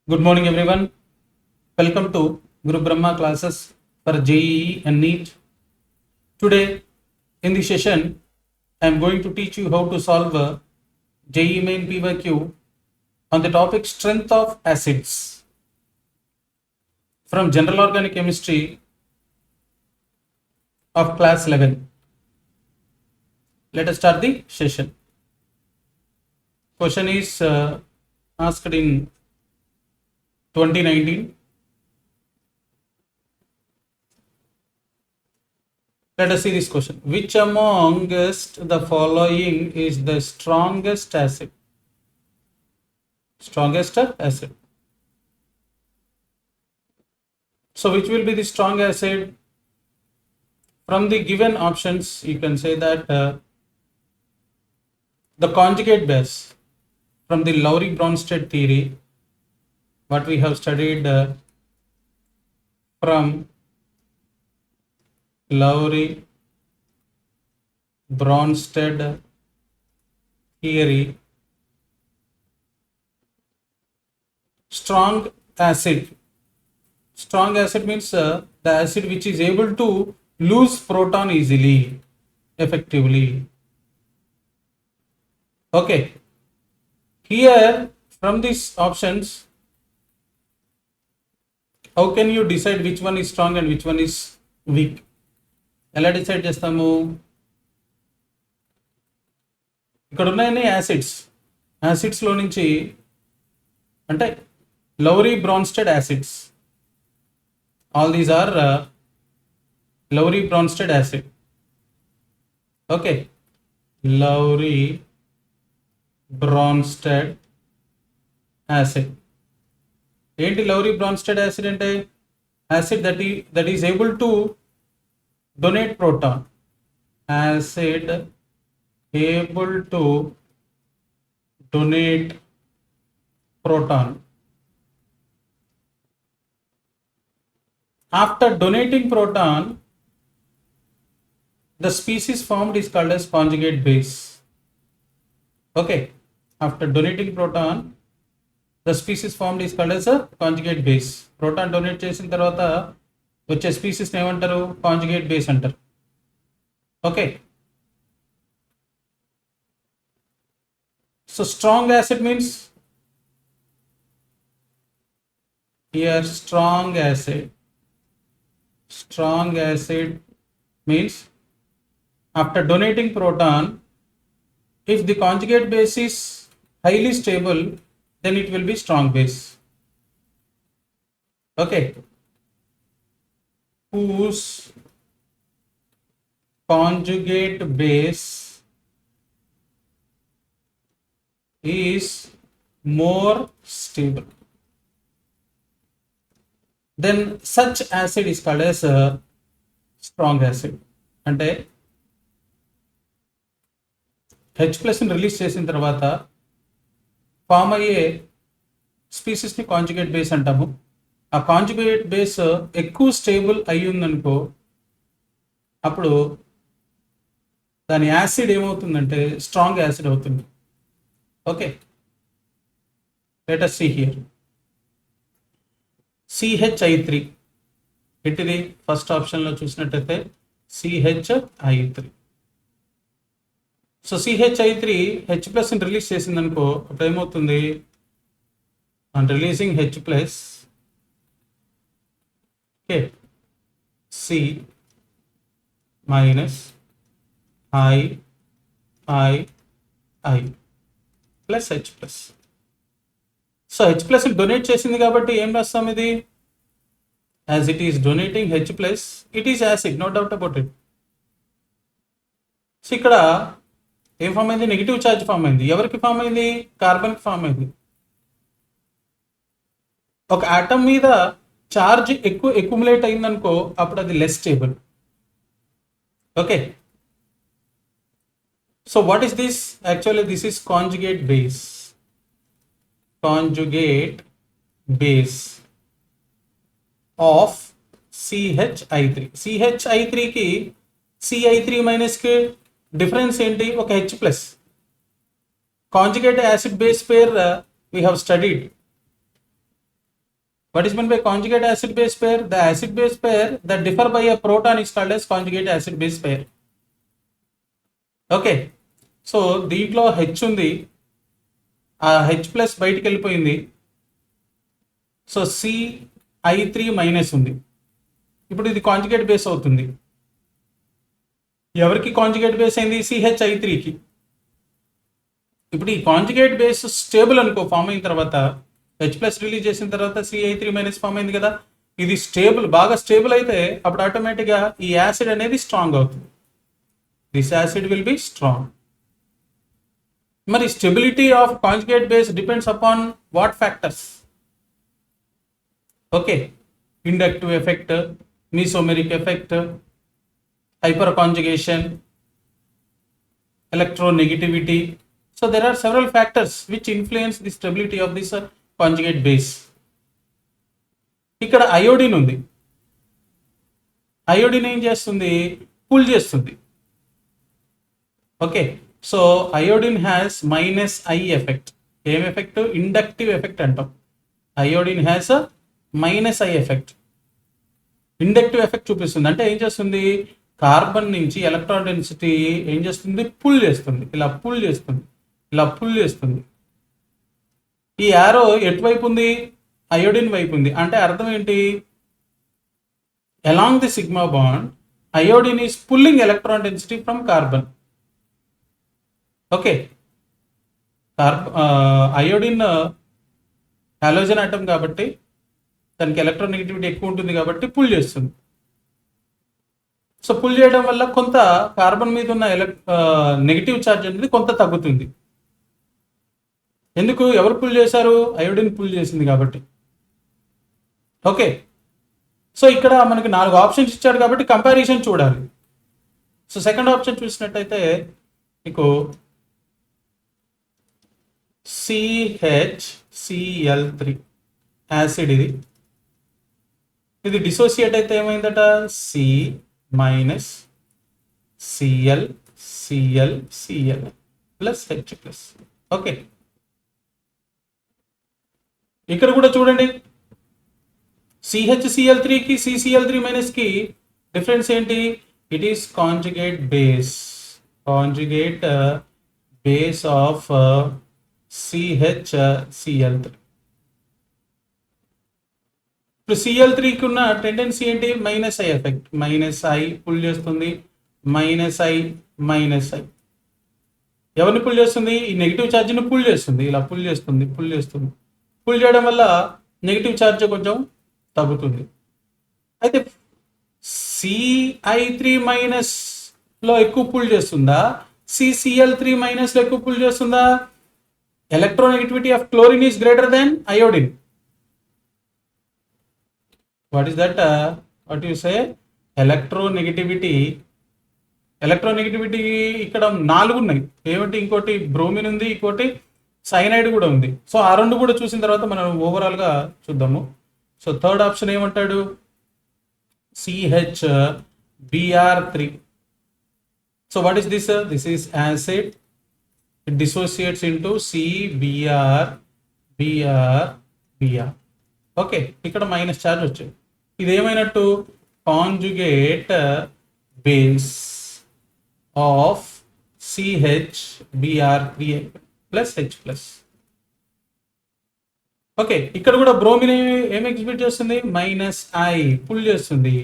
Good morning, everyone. Welcome to Guru Brahma classes for JEE and NEET. Today, in this session, I am going to teach you how to solve a JEE main PYQ on the topic strength of acids from General Organic Chemistry of class 11. Let us start the session. Question is asked in 2019. Let us see this question. Which amongst the following is the strongest acid? Strongest acid. So which will be the strong acid? From the given options, you can say that the conjugate base from the Lowry-Bronsted theory, what we have studied from Lowry-Bronsted theory, strong acid means the acid which is able to lose proton easily, effectively. Okay, here from these options, how can you decide which one is strong and which one is weak? ఎలా decide చేస్తాము? ఇక్కడ ఉన్నాయని యాసిడ్స్లో నుంచి అంటే Lowry-Bronsted acids. All these are Lowry-Bronsted acid. Okay, Lowry-Bronsted acid. ఏంటి Lowry-Bronsted acid అంటే? Acid that is able to donate proton. Acid able to donate proton. After donating proton, the species formed is called as conjugate base. Okay, after donating proton, the species formed is called as a conjugate base. Proton donate చేసిన తర్వాత వచ్చే species ఏమంటారు? Conjugate base అంటారు. Okay, so strong acid means here strong acid means after donating proton, if the conjugate base is highly stable, then it will be strong base. Okay, whose conjugate base is more stable, then such acid is called as a strong acid. అంటే H+ ని release చేసిన తర్వాత form అయ్యే స్పీసీస్ని conjugate base అంటాము. ఆ conjugate base ఎక్కువ stable అయి ఉందనుకో, అప్పుడు దాని యాసిడ్ ఏమవుతుందంటే స్ట్రాంగ్ యాసిడ్ అవుతుంది. Okay, let us see here. CHI3 ఏంటిది? ఫస్ట్ ఆప్షన్లో చూసినట్టయితే CHI3. సో CHI3 H+ ని రిలీజ్ చేసింది అనుకో, అప్పుడు ఏమవుతుంది? On releasing H+, okay, C minus I plus H+. So H+ donate చేసింది కాబట్టి ఏం రాస్తాం? ఇది as it is donating H+, it is acid, no doubt about it. So ఇక్కడ ఏం ఫామ్ అయింది? నెగిటివ్ ఛార్జ్ ఫామ్ అయింది. ఎవరికి ఫామ్ అయింది? కార్బన్కి ఫామ్ అయింది. ఒక ఆటమ్ మీద ఛార్జ్ ఎక్కువ ఎక్యుములేట్ అయిందనుకో, అప్పుడు అది less stable. Okay, so what is this? Actually this is conjugate base. Conjugate base of CHI3. CHI3 కి CI3 మైనస్ కి డిఫరెన్స్ ఏంటి? ఒక H+. Conjugate acid base pair we have studied. What is meant by conjugate acid base pair? The acid base pair that differ by a proton is called as conjugate acid base pair. Okay, so దీంట్లో H ఉంది, ఆ H plus బయటికి వెళ్ళిపోయింది, so CI3 minus ఉంది. ఇప్పుడు ఇది conjugate base అవుతుంది. ఎవరికి కాంజుగేట్ బేస్ అయింది? CHI3కి. ఇప్పుడు ఈ కాంజుగేట్ బేస్ స్టేబుల్ అనుకో, ఫామ్ అయిన తర్వాత హెచ్ ప్లస్ రిలీజ్ చేసిన తర్వాత CI3 మైనస్ ఫామ్ అయింది కదా, ఇది స్టేబుల్, బాగా స్టేబుల్ అయితే అప్పుడు ఆటోమేటిక్గా ఈ యాసిడ్ అనేది స్ట్రాంగ్ అవుతుంది. This acid will be strong. మరి stability of conjugate base depends upon what factors? Okay, inductive effect, mesomeric effect, hyperconjugation, electronegativity. So there are several factors which influence the stability of this conjugate base. ఇక్కడ iodine ఉంది, iodine ఏం చేస్తుంది? Pull చేస్తుంది. Okay, so iodine has -I effect. ఏం effect? Inductive effect అంటాం. Iodine has -I effect, inductive effect చూపిస్తుంది. అంటే ఏం చేస్తుంది? కార్బన్ నుంచి ఎలక్ట్రాన్ డెన్సిటీ ఏం చేస్తుంది? పుల్ చేస్తుంది. ఇలా పుల్ చేస్తుంది, ఇలా పుల్ చేస్తుంది. ఈ యారో ఎటువైపు ఉంది? అయోడిన్ వైపు ఉంది. అంటే అర్థం ఏంటి? Along the sigma bond iodine is pulling electron density from carbon. Okay, iodine halogen atom కాబట్టి దానికి ఎలక్ట్రోనెగటివిటీ ఎక్కువ ఉంటుంది కాబట్టి పుల్ చేస్తుంది. సో పుల్ చేయడం వల్ల కొంత కార్బన్ మీద ఉన్న నెగిటివ్ ఛార్జ్ అనేది కొంత తగ్గుతుంది. ఎందుకు? ఎవరు పుల్ చేశారు? అయోడిన్ పుల్ చేసింది కాబట్టి. ఓకే, సో ఇక్కడ మనకి 4 ఆప్షన్స్ ఇచ్చాడు కాబట్టి కంపారిజన్ చూడాలి. సో సెకండ్ ఆప్షన్ చూసినట్టయితే మీకు CHCl3 యాసిడ్, ఇది డిసోసియేట్ అయితే ఏమైందట? C-Cl Cl Cl plus H plus. Okay, ఇక్కడ కూడా చూడండి, CHCl3కి CCl3 మైనస్కి డిఫరెన్స్ ఏంటి? It is conjugate base, conjugate base of CHCl3. ఇప్పుడు Cl3కి ఉన్న టెండెన్సీ ఏంటి? -I effect. -I పుల్ చేస్తుంది, -I. ఎవరిని పుల్ చేస్తుంది? ఈ నెగిటివ్ ఛార్జ్ని పుల్ చేస్తుంది, ఇలా పుల్ చేస్తుంది, పుల్ చేస్తుంది. పుల్ చేయడం వల్ల నెగిటివ్ ఛార్జ్ కొంచెం తగ్గుతుంది. అయితే CI3- లో ఎక్కువ పుల్ చేస్తుందా? CCl3- లో ఎక్కువ పుల్ చేస్తుందా? Electronegativity of chlorine is greater than iodine. What is that? What you say? Electronegativity ఇక్కడ 4 ఉన్నాయి. ఏమిటి? ఇంకోటి బ్రోమిన్ ఉంది, ఇంకోటి సైనైడ్ కూడా ఉంది. సో ఆ 2 కూడా చూసిన తర్వాత మనం ఓవరాల్గా చూద్దాము. సో థర్డ్ ఆప్షన్ ఏమంటాడు? CHBr3. So what is this? This is acid. It dissociates into CBr, Br. Okay, ఇక్కడ మైనస్ ఛార్జ్ వచ్చాయి. ఇది ఏమైనట్టు? Conjugate base of CHBr3 plus H plus. Okay, ఇక్కడ కూడా బ్రోమిన్ ఏమి ఎగ్జిబిట్ చేస్తుంది? -I పుల్ చేస్తుంది,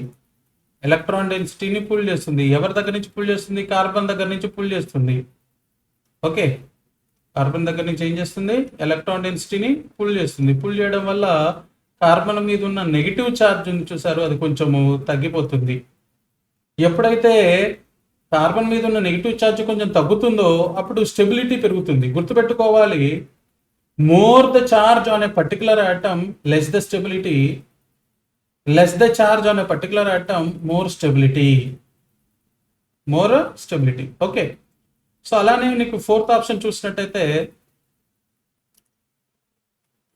ఎలక్ట్రాన్ డెన్సిటీని పుల్ చేస్తుంది. ఎవరి దగ్గర నుంచి పుల్ చేస్తుంది? కార్బన్ దగ్గర నుంచి పుల్ చేస్తుంది. ఓకే, కార్బన్ దగ్గర నుంచి ఏం చేస్తుంది? ఎలక్ట్రాన్ డెన్సిటీని పుల్ చేస్తుంది. పుల్ చేయడం వల్ల కార్బన్ మీద ఉన్న నెగిటివ్ ఛార్జ్ ఉంది చూసారు, అది కొంచెము తగ్గిపోతుంది. ఎప్పుడైతే కార్బన్ మీద ఉన్న నెగిటివ్ ఛార్జ్ కొంచెం తగ్గుతుందో అప్పుడు స్టెబిలిటీ పెరుగుతుంది. గుర్తుపెట్టుకోవాలి, more the charge on a particular atom less the stability, less the charge on a particular atom more stability. Okay, so అలానే నీకు ఫోర్త్ ఆప్షన్ చూసినట్టయితే,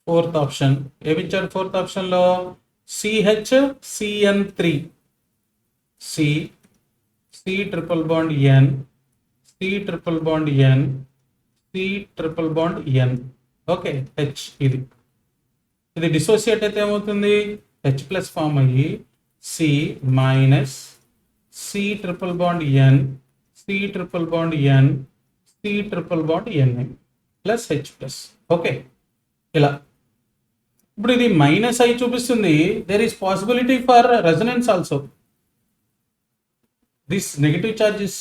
ఫోర్త్ ఆప్షన్ ఏమిచ్చారు? ఫోర్త్ ఆప్షన్లో CHCN3, C triple bond N, C triple bond N, C triple bond N. Okay, H. ఇది ఇది dissociate అయితే ఏమవుతుంది, H plus form అయ్యి C minus C triple bond N, C triple bond N, C triple bond N I plus H plus. Okay, ఇలా. ఇప్పుడు ఇది minus I చూపిస్తుంది. There is possibility for resonance also. This negative charge is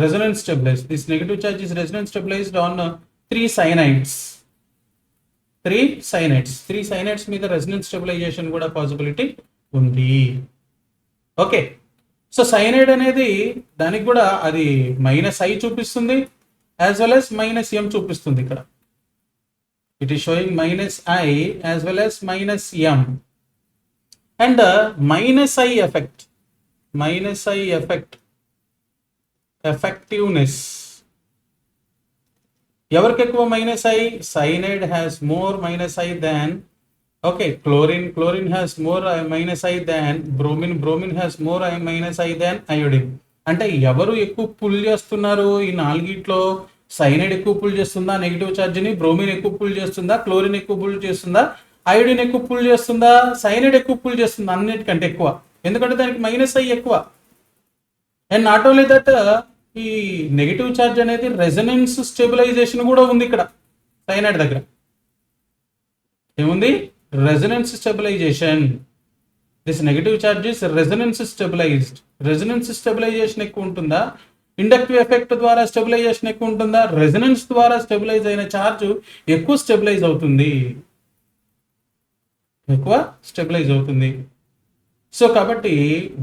resonance stabilized. This negative charge is resonance stabilized on 3 cyanides. 3 cyanides మీద resonance stabilization కూడా possibility ఉంది. Okay, so cyanide అనేది దానికి కూడా అది మైనస్ ఐ చూపిస్తుంది as well as minus ఎం చూపిస్తుంది. ఇక్కడ it is showing minus I as well as minus M. And minus I effect, minus I effect effectiveness ఎవరికి ఎక్కువ minus I, cyanide has more minus I than, okay, chlorine has more minus I than bromine has more minus I than iodine. అంటే ఎవరు ఎక్కువ pull చేస్తున్నారు ఈ నాలుగిట్లో? Cyanide ఎక్కువ pull చేస్తుందా నెగిటివ్ ఛార్జ్ని, బ్రోమిన్ ఎక్కువ పుల్ చేస్తుందా, క్లోరిన్ ఎక్కువ పుల్ చేస్తుందా, అయోడిన్ ఎక్కువ పుల్ చేస్తుందా, సైనైడ్ ఎక్కువ పుల్ చేస్తుందా? అన్నిటికంటే ఎక్కువ, ఎందుకంటే దానికి మైనస్ ఐ ఎక్కువ. అండ్ నాట్ ఓన్లీ దట్, ఈ నెగిటివ్ ఛార్జ్ అనేది రెజనెన్స్ స్టెబిలైజేషన్ కూడా ఉంది ఇక్కడ సైనైడ్ దగ్గర. ఏముంది? Resonance stabilization. This negative charge is resonance stabilized. Resonance stabilization ఎక్కువ ఉంటుందా, ఇండక్టివ్ ఎఫెక్ట్ ద్వారా స్టెబిలైజేషన్ ఎక్కువ ఉంటుందా? రెజనెన్స్ ద్వారా స్టెబిలైజ్ అయిన ఛార్జ్ ఎక్కువ స్టెబిలైజ్ అవుతుంది, ఎక్కువ స్టెబిలైజ్ అవుతుంది. సో కాబట్టి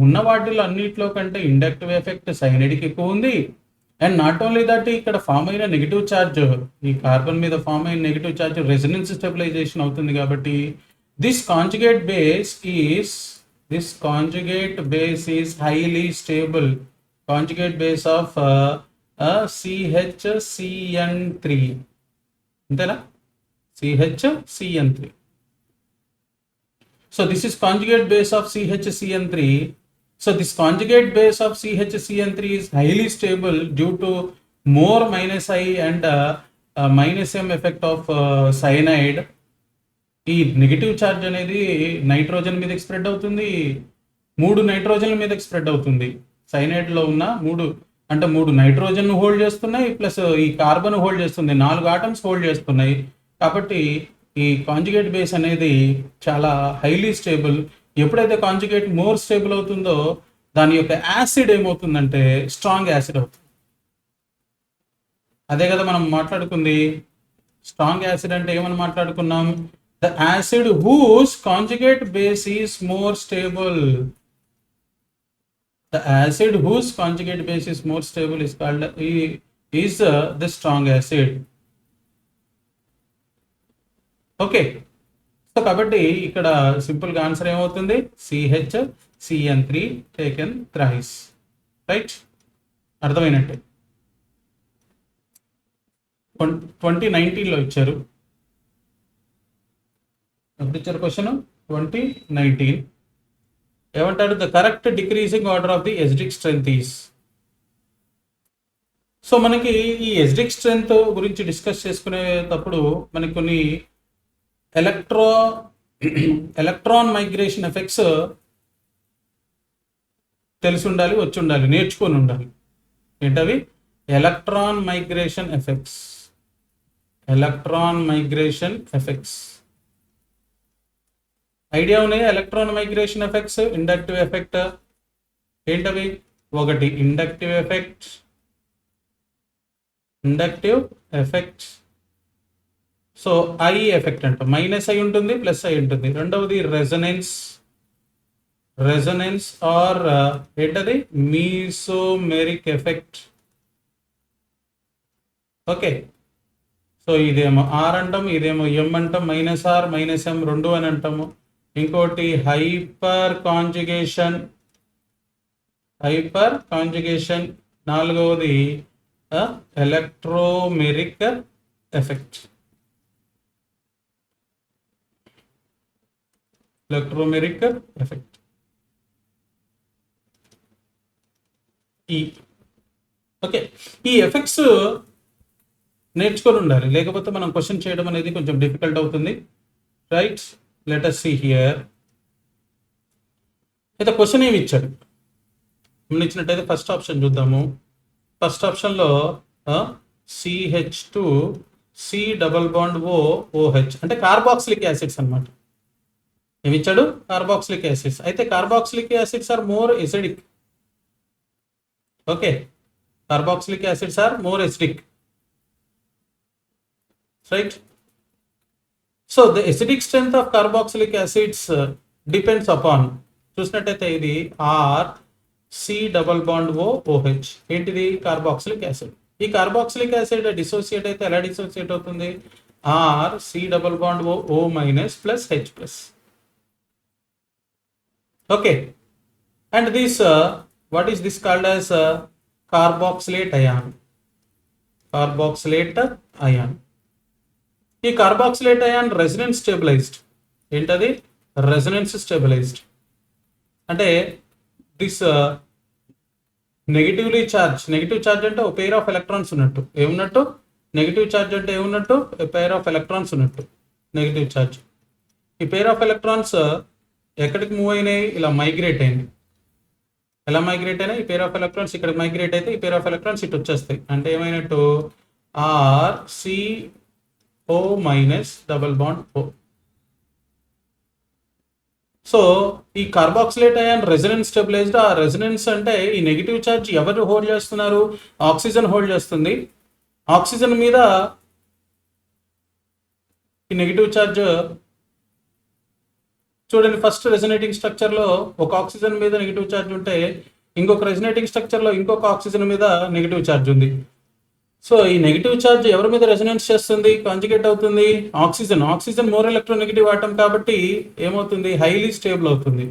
ఉన్న వాటిలో అన్నిట్లో కంటే ఇండక్టివ్ ఎఫెక్ట్ సైనైడ్కి ఎక్కువ ఉంది. అండ్ నాట్ ఓన్లీ దట్, ఇక్కడ ఫామ్ అయిన నెగిటివ్ ఛార్జ్, ఈ కార్బన్ మీద ఫామ్ అయిన నెగిటివ్ ఛార్జ్ రెజనెన్స్ స్టెబిలైజేషన్ అవుతుంది. కాబట్టి this conjugate base is highly stable. Conjugate base of CHCN3, అంతేనా? CHCN3. So this is conjugate base of CHCN3. So this conjugate base of CHCN3 is highly stable due to more minus I and minus M effect of cyanide. ఈ negative charge అనేది nitrogen మీదకి spread అవుతుంది, 3 నైట్రోజన్ల మీదకి spread అవుతుంది. సైనైడ్లో ఉన్న 3 nitrogen hold చేస్తున్నాయి, plus ఈ carbon hold చేస్తుంది, 4 ఆటమ్స్ హోల్డ్ చేస్తున్నాయి. కాబట్టి ఈ కాంజుగేట్ బేస్ అనేది చాలా హైలీ స్టేబుల్. ఎప్పుడైతే కాంజుగేట్ మోర్ స్టేబుల్ అవుతుందో దాని యొక్క యాసిడ్ ఏమవుతుందంటే స్ట్రాంగ్ యాసిడ్ అవుతుంది. అదే కదా మనం మాట్లాడుకుంది. స్ట్రాంగ్ యాసిడ్ అంటే ఏమని మాట్లాడుకున్నాం? The acid whose conjugate base is more stable. The acid whose conjugate base is more stable is called is the strong acid. Okay, so కాబట్టి ఇక్కడ సింపుల్గా ఆన్సర్ ఏమవుతుంది? CHCN3 taken thrice. రైట్, అర్థమైనట్టే. 2019లో ఇచ్చారు. ఎప్పుడు ఇచ్చారు క్వశ్చన్? 2019. ఏమంటారు? The correct decreasing order of the acidic strength is. So మనకి ఈ ఎసిడిక్ స్ట్రెంత్ గురించి డిస్కస్ చేసుకునేటప్పుడు మనకి కొన్ని ఎలక్ట్రాన్ మైగ్రేషన్ ఎఫెక్ట్స్ తెలిసి ఉండాలి, వచ్చి ఉండాలి, నేర్చుకొని ఉండాలి. ఏంటవి? Electron migration effects. Electron migration effects idea ఉన్నాయి? Electron migration effects, inductive effect. ఏంటవి? ఒకటి inductive effect, so I effect అంట, మైనస్ ఐ ఉంటుంది, ప్లస్ ఐ ఉంటుంది. రెండవది రెజనెన్స్ ఆర్ ఏంటది? Mesomeric effect. ఓకే, సో ఇదేమో ఆర్ అంటాము, ఇదేమో ఎం అంటాం, -R -M 2 అని అంటాము. ఇంకోటి హైపర్ కాంజుగేషన్. నాలుగవది ఎలక్ట్రోమెరిక్ ఎఫెక్ట్. ఓకే, ఈ ఎఫెక్ట్స్ నేర్చుకొని ఉండాలి, లేకపోతే మనం క్వశ్చన్ చేయడం అనేది కొంచెం డిఫికల్ట్ అవుతుంది. Right. Let us see here. అయితే క్వశ్చన్ ఏమి ఇచ్చాడు గమనించినట్టయితే ఫస్ట్ ఆప్షన్ చూద్దాము. ఫస్ట్ ఆప్షన్లో CH2 C double bond OH అంటే కార్బాక్సిలిక్ యాసిడ్స్ అనమాట. ఏమి ఇచ్చాడు? Carboxylic acids. అయితే carboxylic acids are more acidic. Okay, carboxylic acids are more acidic, right. So the acidic strength of carboxylic acids depends upon, చూసినట్టయితే ఇది C double bond OH ఏంటిది? Carboxylic acid. ఈ carboxylic acid dissociate అయితే ఎలా dissociate అవుతుంది? C double bond O minus plus H plus. Okay, and this what is this called as carboxylate ion. Carboxylate ion. ఈ carboxylate ion resonance stabilised. ఏంటది? Resonance stabilised అంటే this negative charge అంటే ఒక pair of electrons ఉన్నట్టు. ఏమున్నట్టు? Negative charge అంటే ఏమున్నట్టు? Pair of electrons ఉన్నట్టు, negative charge. ఈ pair of electrons ఎక్కడికి మూవ్ అయినాయి? ఇలా మైగ్రేట్ అయింది. ఎలా మైగ్రేట్ అయినా? ఈ పేర్ ఆఫ్ ఎలక్ట్రాన్స్ ఇక్కడ మైగ్రేట్ అయితే ఈ పేర్ ఆఫ్ ఎలక్ట్రాన్స్ ఇటు వచ్చేస్తాయి. అంటే ఏమైనట్టు? CO minus double bond O. So ఈ కార్బాక్సిలేట్ అయాన్ రెసినెన్స్ స్టెబిలైజ్డ్. ఆ రెసినెన్స్ అంటే ఈ నెగిటివ్ ఛార్జ్ ఎవరు హోల్డ్ చేస్తున్నారు? ఆక్సిజన్ హోల్డ్ చేస్తుంది. ఆక్సిజన్ మీద ఈ నెగిటివ్ ఛార్జ్ చూడండి, ఫస్ట్ రెజనేటింగ్ స్ట్రక్చర్లో ఒక ఆక్సిజన్ మీద నెగిటివ్ ఛార్జ్ ఉంటే ఇంకొక రెజనేటింగ్ స్ట్రక్చర్లో ఇంకొక ఆక్సిజన్ మీద నెగిటివ్ ఛార్జ్ ఉంది. సో ఈ నెగిటివ్ ఛార్జ్ ఎవరి మీద రెజనెన్స్ చేస్తుంది? కాంజుగేట్ అవుతుంది oxygen. Oxygen more electronegative atom కాబట్టి ఏమవుతుంది? హైలీ స్టేబుల్ అవుతుంది.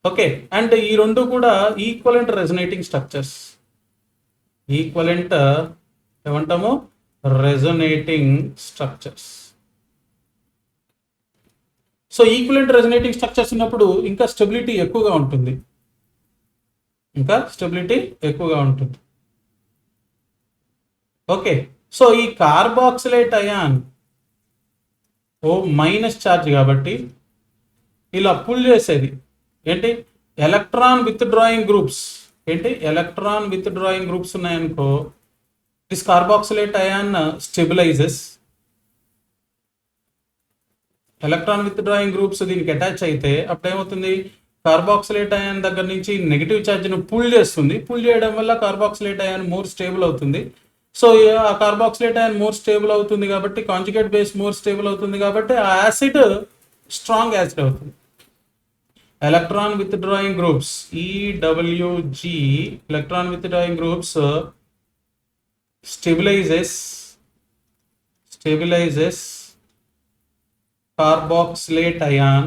ఓకే, అండ్ ఈ రెండు కూడా ఈక్వలెంట్ రెజనేటింగ్ స్ట్రక్చర్స్. ఈక్వలెంట్ ఏమంటాము? Resonating structures. So equivalent resonating structures ఉన్నప్పుడు ఇంకా స్టెబిలిటీ ఎక్కువగా ఉంటుంది. ఓకే, సో ఈ carboxylate ion O minus charge కాబట్టి ఇలా పుల్ చేసేది ఏంటి? Electron withdrawing groups. ఏంటి? Electron withdrawing groups ఉన్నాయనుకో, this carboxylate ion stabilises. Electron withdrawing groups దీనికి అటాచ్ అయితే అప్పుడు ఏమవుతుంది? కార్బాక్సిలేట్ అయాన్ దగ్గర నుంచి నెగిటివ్ ఛార్జ్ను పుల్ చేస్తుంది. పుల్ చేయడం వల్ల కార్బాక్సిలేట్ అయాన్ మోర్ స్టేబుల్ అవుతుంది. సో ఆ కార్బాక్సిలేట్ అయాన్ మోర్ స్టేబుల్ అవుతుంది కాబట్టి, కాంజుగేట్ బేస్ మోర్ స్టేబుల్ అవుతుంది కాబట్టి ఆ యాసిడ్ స్ట్రాంగ్ యాసిడ్ అవుతుంది. Electron withdrawing groups EWG, electron withdrawing groups stabilises carboxylate ion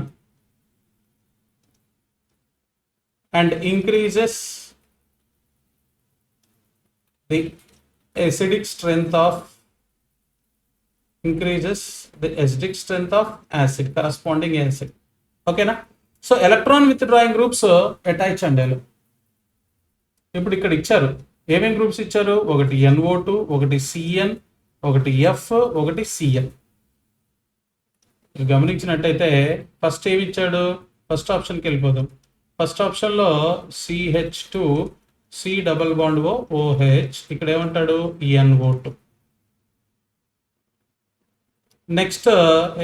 and increases the acidic strength of acid, corresponding acid. Okay na? So electron withdrawing groups attach అండి. ఇప్పుడు ఇక్కడ ఇచ్చారు ఏమేం groups ఇచ్చారు? ఒకటి NO2, ఒకటి CN, ఒకటి F, ఒకటి Cl. గమనించినట్టయితే ఫస్ట్ ఏమి ఇచ్చాడు? ఫస్ట్ ఆప్షన్కి వెళ్ళిపోదాం. ఫస్ట్ ఆప్షన్లో CH2 C double bond OH, ఇక్కడ ఏమంటాడు? NO2. నెక్స్ట్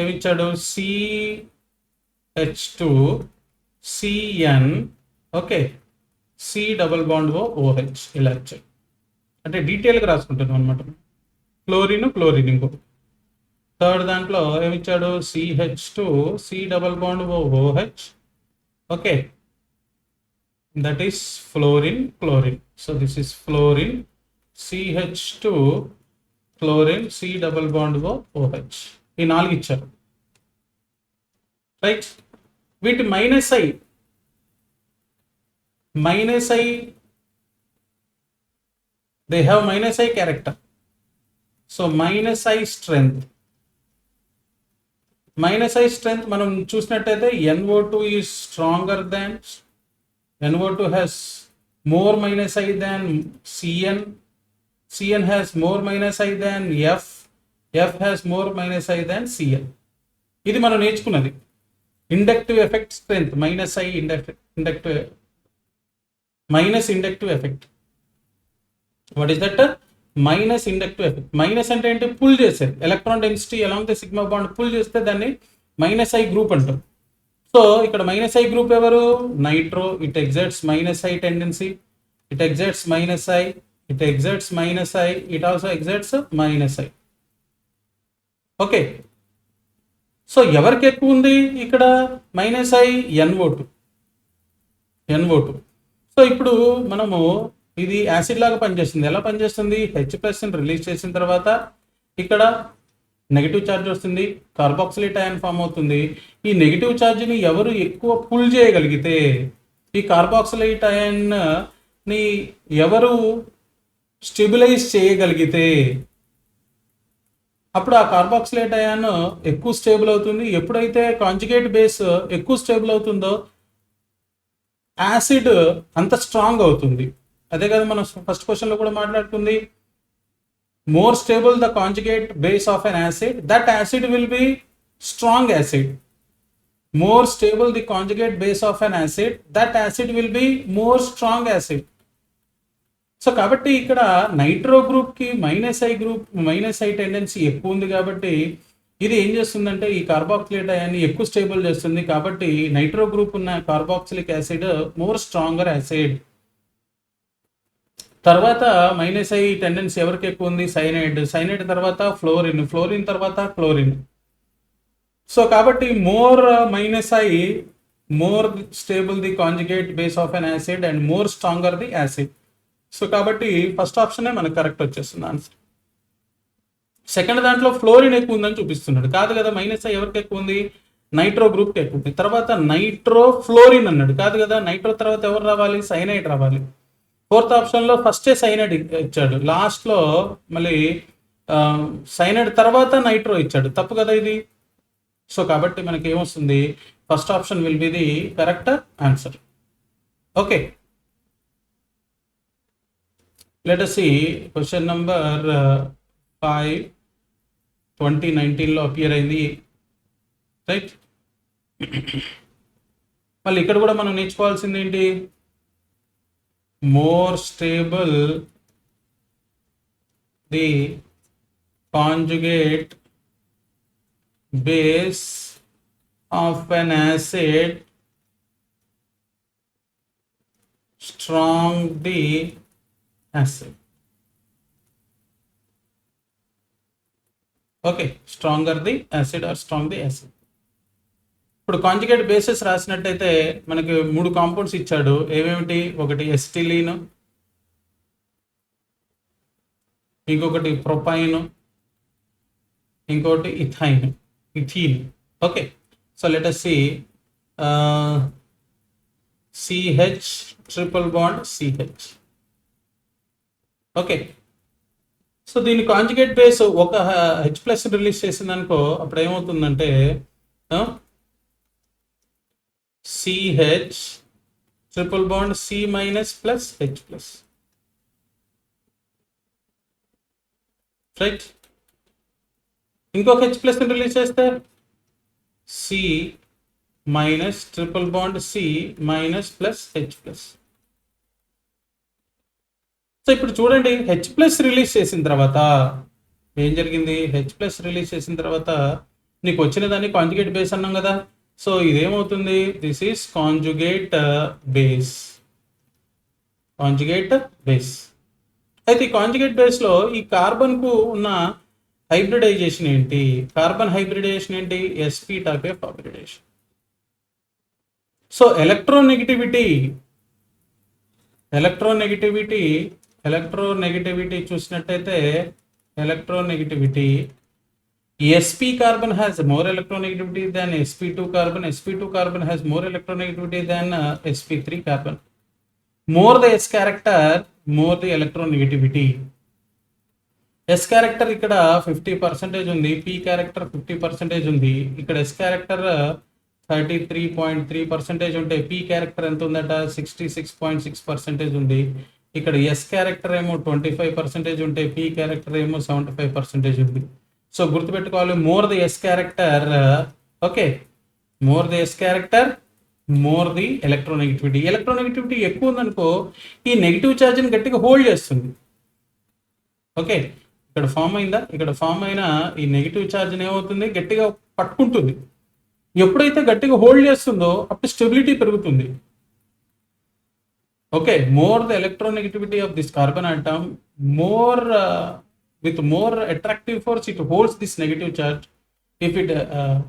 ఏమిచ్చాడు? CH2 CN, okay, C double bond OH ఇలా ఇచ్చాడు. అంటే డీటెయిల్గా రాసుకుంటాను అనమాట. క్లోరిన్ ఇంకో థర్డ్ దాంట్లో ఏమిచ్చాడు? CH2 C double bond OH, okay, that is fluorine. So this is fluorine. CH2 fluorine C double bond OH. ఈ 4 ఇచ్చారు, రైట్. వీటి minus I they have minus I character. So minus I strength మనం చూసినట్టయితే NO2 is stronger than, NO2 has more minus I than CN has more minus I than F, F has more minus I than Cl. ఇది మనం నేర్చుకున్నది. Inductive effect strength minus I minus inductive effect. What is that? Minus inductive effect. Minus అంటే ఏంటి? Pull చేసేది. Electron density along the sigma bond pull చేస్తే దాన్ని minus I group అంటాం. So ఇక్కడ మైనస్ ఐ గ్రూప్ ఎవరు? Nitro. It exerts minus I tendency. It exerts minus I. It exerts minus I. It also exerts minus I. Okay. So ఎవరికి ఎక్కువ ఉంది ఇక్కడ? Minus I NO2. So ఇప్పుడు మనము ఇది యాసిడ్ లాగా పనిచేస్తుంది. ఎలా పనిచేస్తుంది? H+ రిలీజ్ చేసిన తర్వాత ఇక్కడ నెగిటివ్ ఛార్జ్ వస్తుంది, కార్బాక్సిలేట్ అయాన్ ఫామ్ అవుతుంది. ఈ నెగిటివ్ ఛార్జ్ని ఎవరు ఎక్కువ పుల్ చేయగలిగితే, ఈ కార్బాక్సిలేట్ అయాన్ ని ఎవరు స్టెబిలైజ్ చేయగలిగితే అప్పుడు ఆ కార్బాక్సిలేట్ అయాన్ ఎక్కువ స్టేబుల్ అవుతుంది. ఎప్పుడైతే కాంజుగేట్ బేస్ ఎక్కువ స్టేబుల్ అవుతుందో యాసిడ్ అంత స్ట్రాంగ్ అవుతుంది. అదే కదా మనం ఫస్ట్ క్వశ్చన్లో కూడా మాట్లాడుతుంది. More stable the conjugate base of an acid, that acid will be strong acid. More stable the conjugate base of an acid, that acid will be more strong acid. So కాబట్టి ఇక్కడ nitro గ్రూప్కి minus I tendency ఎక్కువ ఉంది కాబట్టి ఇది ఏం చేస్తుందంటే ఈ కార్బాక్సిలేట్ అయాన్ని ఎక్కువ స్టేబుల్ చేస్తుంది. కాబట్టి నైట్రో గ్రూప్ ఉన్న carboxylic acid more stronger acid. తర్వాత మైనస్ ఐ టెండెన్సీ ఎవరికి ఎక్కువ ఉంది? సైనైడ్ తర్వాత ఫ్లోరిన్ తర్వాత క్లోరిన్. సో కాబట్టి more minus I, more stable the conjugate base of an acid and more stronger the acid. So కాబట్టి first ఆప్షనే మనకు కరెక్ట్ వచ్చేస్తుంది ఆన్సర్. సెకండ్ దాంట్లో ఫ్లోరిన్ ఎక్కువ ఉందని చూపిస్తున్నాడు. కాదు కదా, మైనస్ ఐ ఎవరికి ఎక్కువ ఉంది? నైట్రో గ్రూప్కి ఎక్కువ ఉంది. తర్వాత నైట్రో ఫ్లోరిన్ అన్నాడు. కాదు కదా, నైట్రో తర్వాత ఎవరు రావాలి? సైనైడ్ రావాలి. ఫోర్త్ ఆప్షన్లో ఫస్టే సైనైడ్ ఇచ్చాడు, లాస్ట్లో మళ్ళీ సైనైడ్ తర్వాత నైట్రో ఇచ్చాడు. తప్పు కదా ఇది. సో కాబట్టి మనకి ఏమొస్తుంది? First option will be the correct answer. Okay, let us see question number 5 2019లో అపియర్ అయింది, రైట్? మళ్ళీ ఇక్కడ కూడా మనం నేర్చుకోవాల్సింది ఏంటి? More stable the conjugate base of an acid, strong the acid. Okay, stronger the acid or strong the acid. ఇప్పుడు conjugate bases రాసినట్టయితే మనకి 3 కాంపౌండ్స్ ఇచ్చాడు. ఏమేమిటి? ఒకటి ఎస్టిలీన్, ఇంకొకటి ప్రొపైన్, ఇంకొకటి ethene. Okay, so let us see CH triple bond CH. Okay, so దీని conjugate base ఒక H+ release చేసింది అనుకో, అప్పుడు ఏమవుతుందంటే CH triple bond C- plus H+, right? ఇంకొక H+ రిలీజ్ చేస్తే C- triple bond C- plus H+. So ఇప్పుడు చూడండి, H+ రిలీజ్ చేసిన తర్వాత ఏం జరిగింది? H+ రిలీజ్ చేసిన తర్వాత నీకు వచ్చిన దాన్ని కాంజుగేట్ బేస్ అన్నాం కదా. సో ఇదేమవుతుంది? This is conjugate base. అయితే ఈ కాంజుగేట్ బేస్లో ఈ కార్బన్కు ఉన్న హైబ్రిడైజేషన్ ఏంటి? కార్బన్ హైబ్రిడైజేషన్ ఏంటి? sp type of hybridisation. So electronegativity చూసినట్టయితే sp carbon has more electronegativity than sp2 carbon. sp2 carbon has more electronegativity than sp3 carbon. More the s character, more the electronegativity. s character ఇక్కడ 50% ఉంది, p character 50% ఉంది. ఇక్కడ s character 33.3% ఉంటే p character ఎంత ఉందట? 66.6% ఉంది. ఇక్కడ s character ఏమో 25% ఉంటే p క్యారెక్టర్ ఏమో 75% ఉంది. సో గుర్తుపెట్టుకోవాలి, more the S character, okay, more the S character more the electronegativity. Electronegativity ఎక్కువ ఉందనుకో ఈ నెగిటివ్ ఛార్జ్ని గట్టిగా హోల్డ్ చేస్తుంది. ఓకే, ఇక్కడ ఫామ్ అయిందా, ఇక్కడ ఫామ్ అయిన ఈ నెగిటివ్ ఛార్జ్ని ఏమవుతుంది, గట్టిగా పట్టుకుంటుంది. ఎప్పుడైతే గట్టిగా హోల్డ్ చేస్తుందో అప్పుడు స్టెబిలిటీ పెరుగుతుంది. Okay, more the electronegativity of this carbon atom, more with more attractive force it holds this negative charge. If it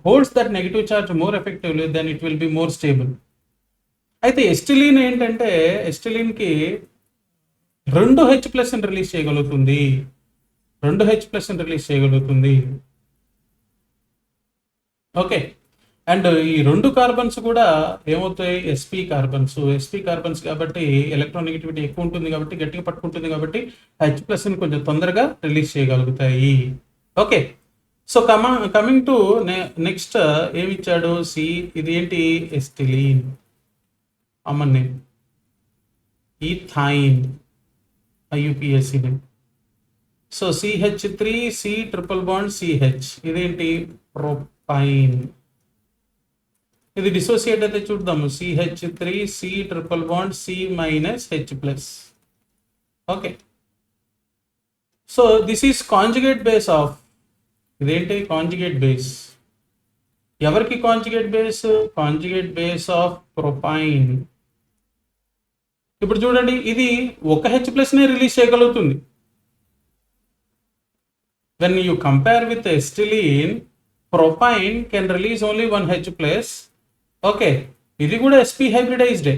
holds that negative charge more effectively, then it will be more stable. అయితే ఎస్టిలీన్ ఏంటంటే, ఎస్టిలీన్కి 2 H+ release చేయగలుగుతుంది, 2 H+ release చేయగలుగుతుంది. Okay, and ఈ 2 carbons కూడా ఏమవుతాయి, sp carbons కాబట్టి electronegativity ఎక్కువ ఉంటుంది కాబట్టి గట్టిగా పట్టుకుంటుంది కాబట్టి H+ని కొంచెం తొందరగా రిలీజ్ చేయగలుగుతాయి. Okay, so coming to next ఏమి ఇచ్చాడు, సి, ఇది ఏంటి, acetylene, common name, ethyne, IUPAC name. So CH3 C triple bond CH, ఇదేంటి, ప్రొపైన్. ఇది డిసోసియేట్ అయితే చూద్దాము, CH3 C triple bond C-H+. Okay, so this is conjugate base of, ఇదేంటి, conjugate base. ఎవరికి conjugate base, conjugate base of propyne. ఇప్పుడు చూడండి, ఇది 1 H+నే రిలీజ్ చేయగలుగుతుంది. when you compare with acetylene, propine can release only 1 H+. ఓకే, ఇది కూడా sp హైబ్రిడైజ్డ్.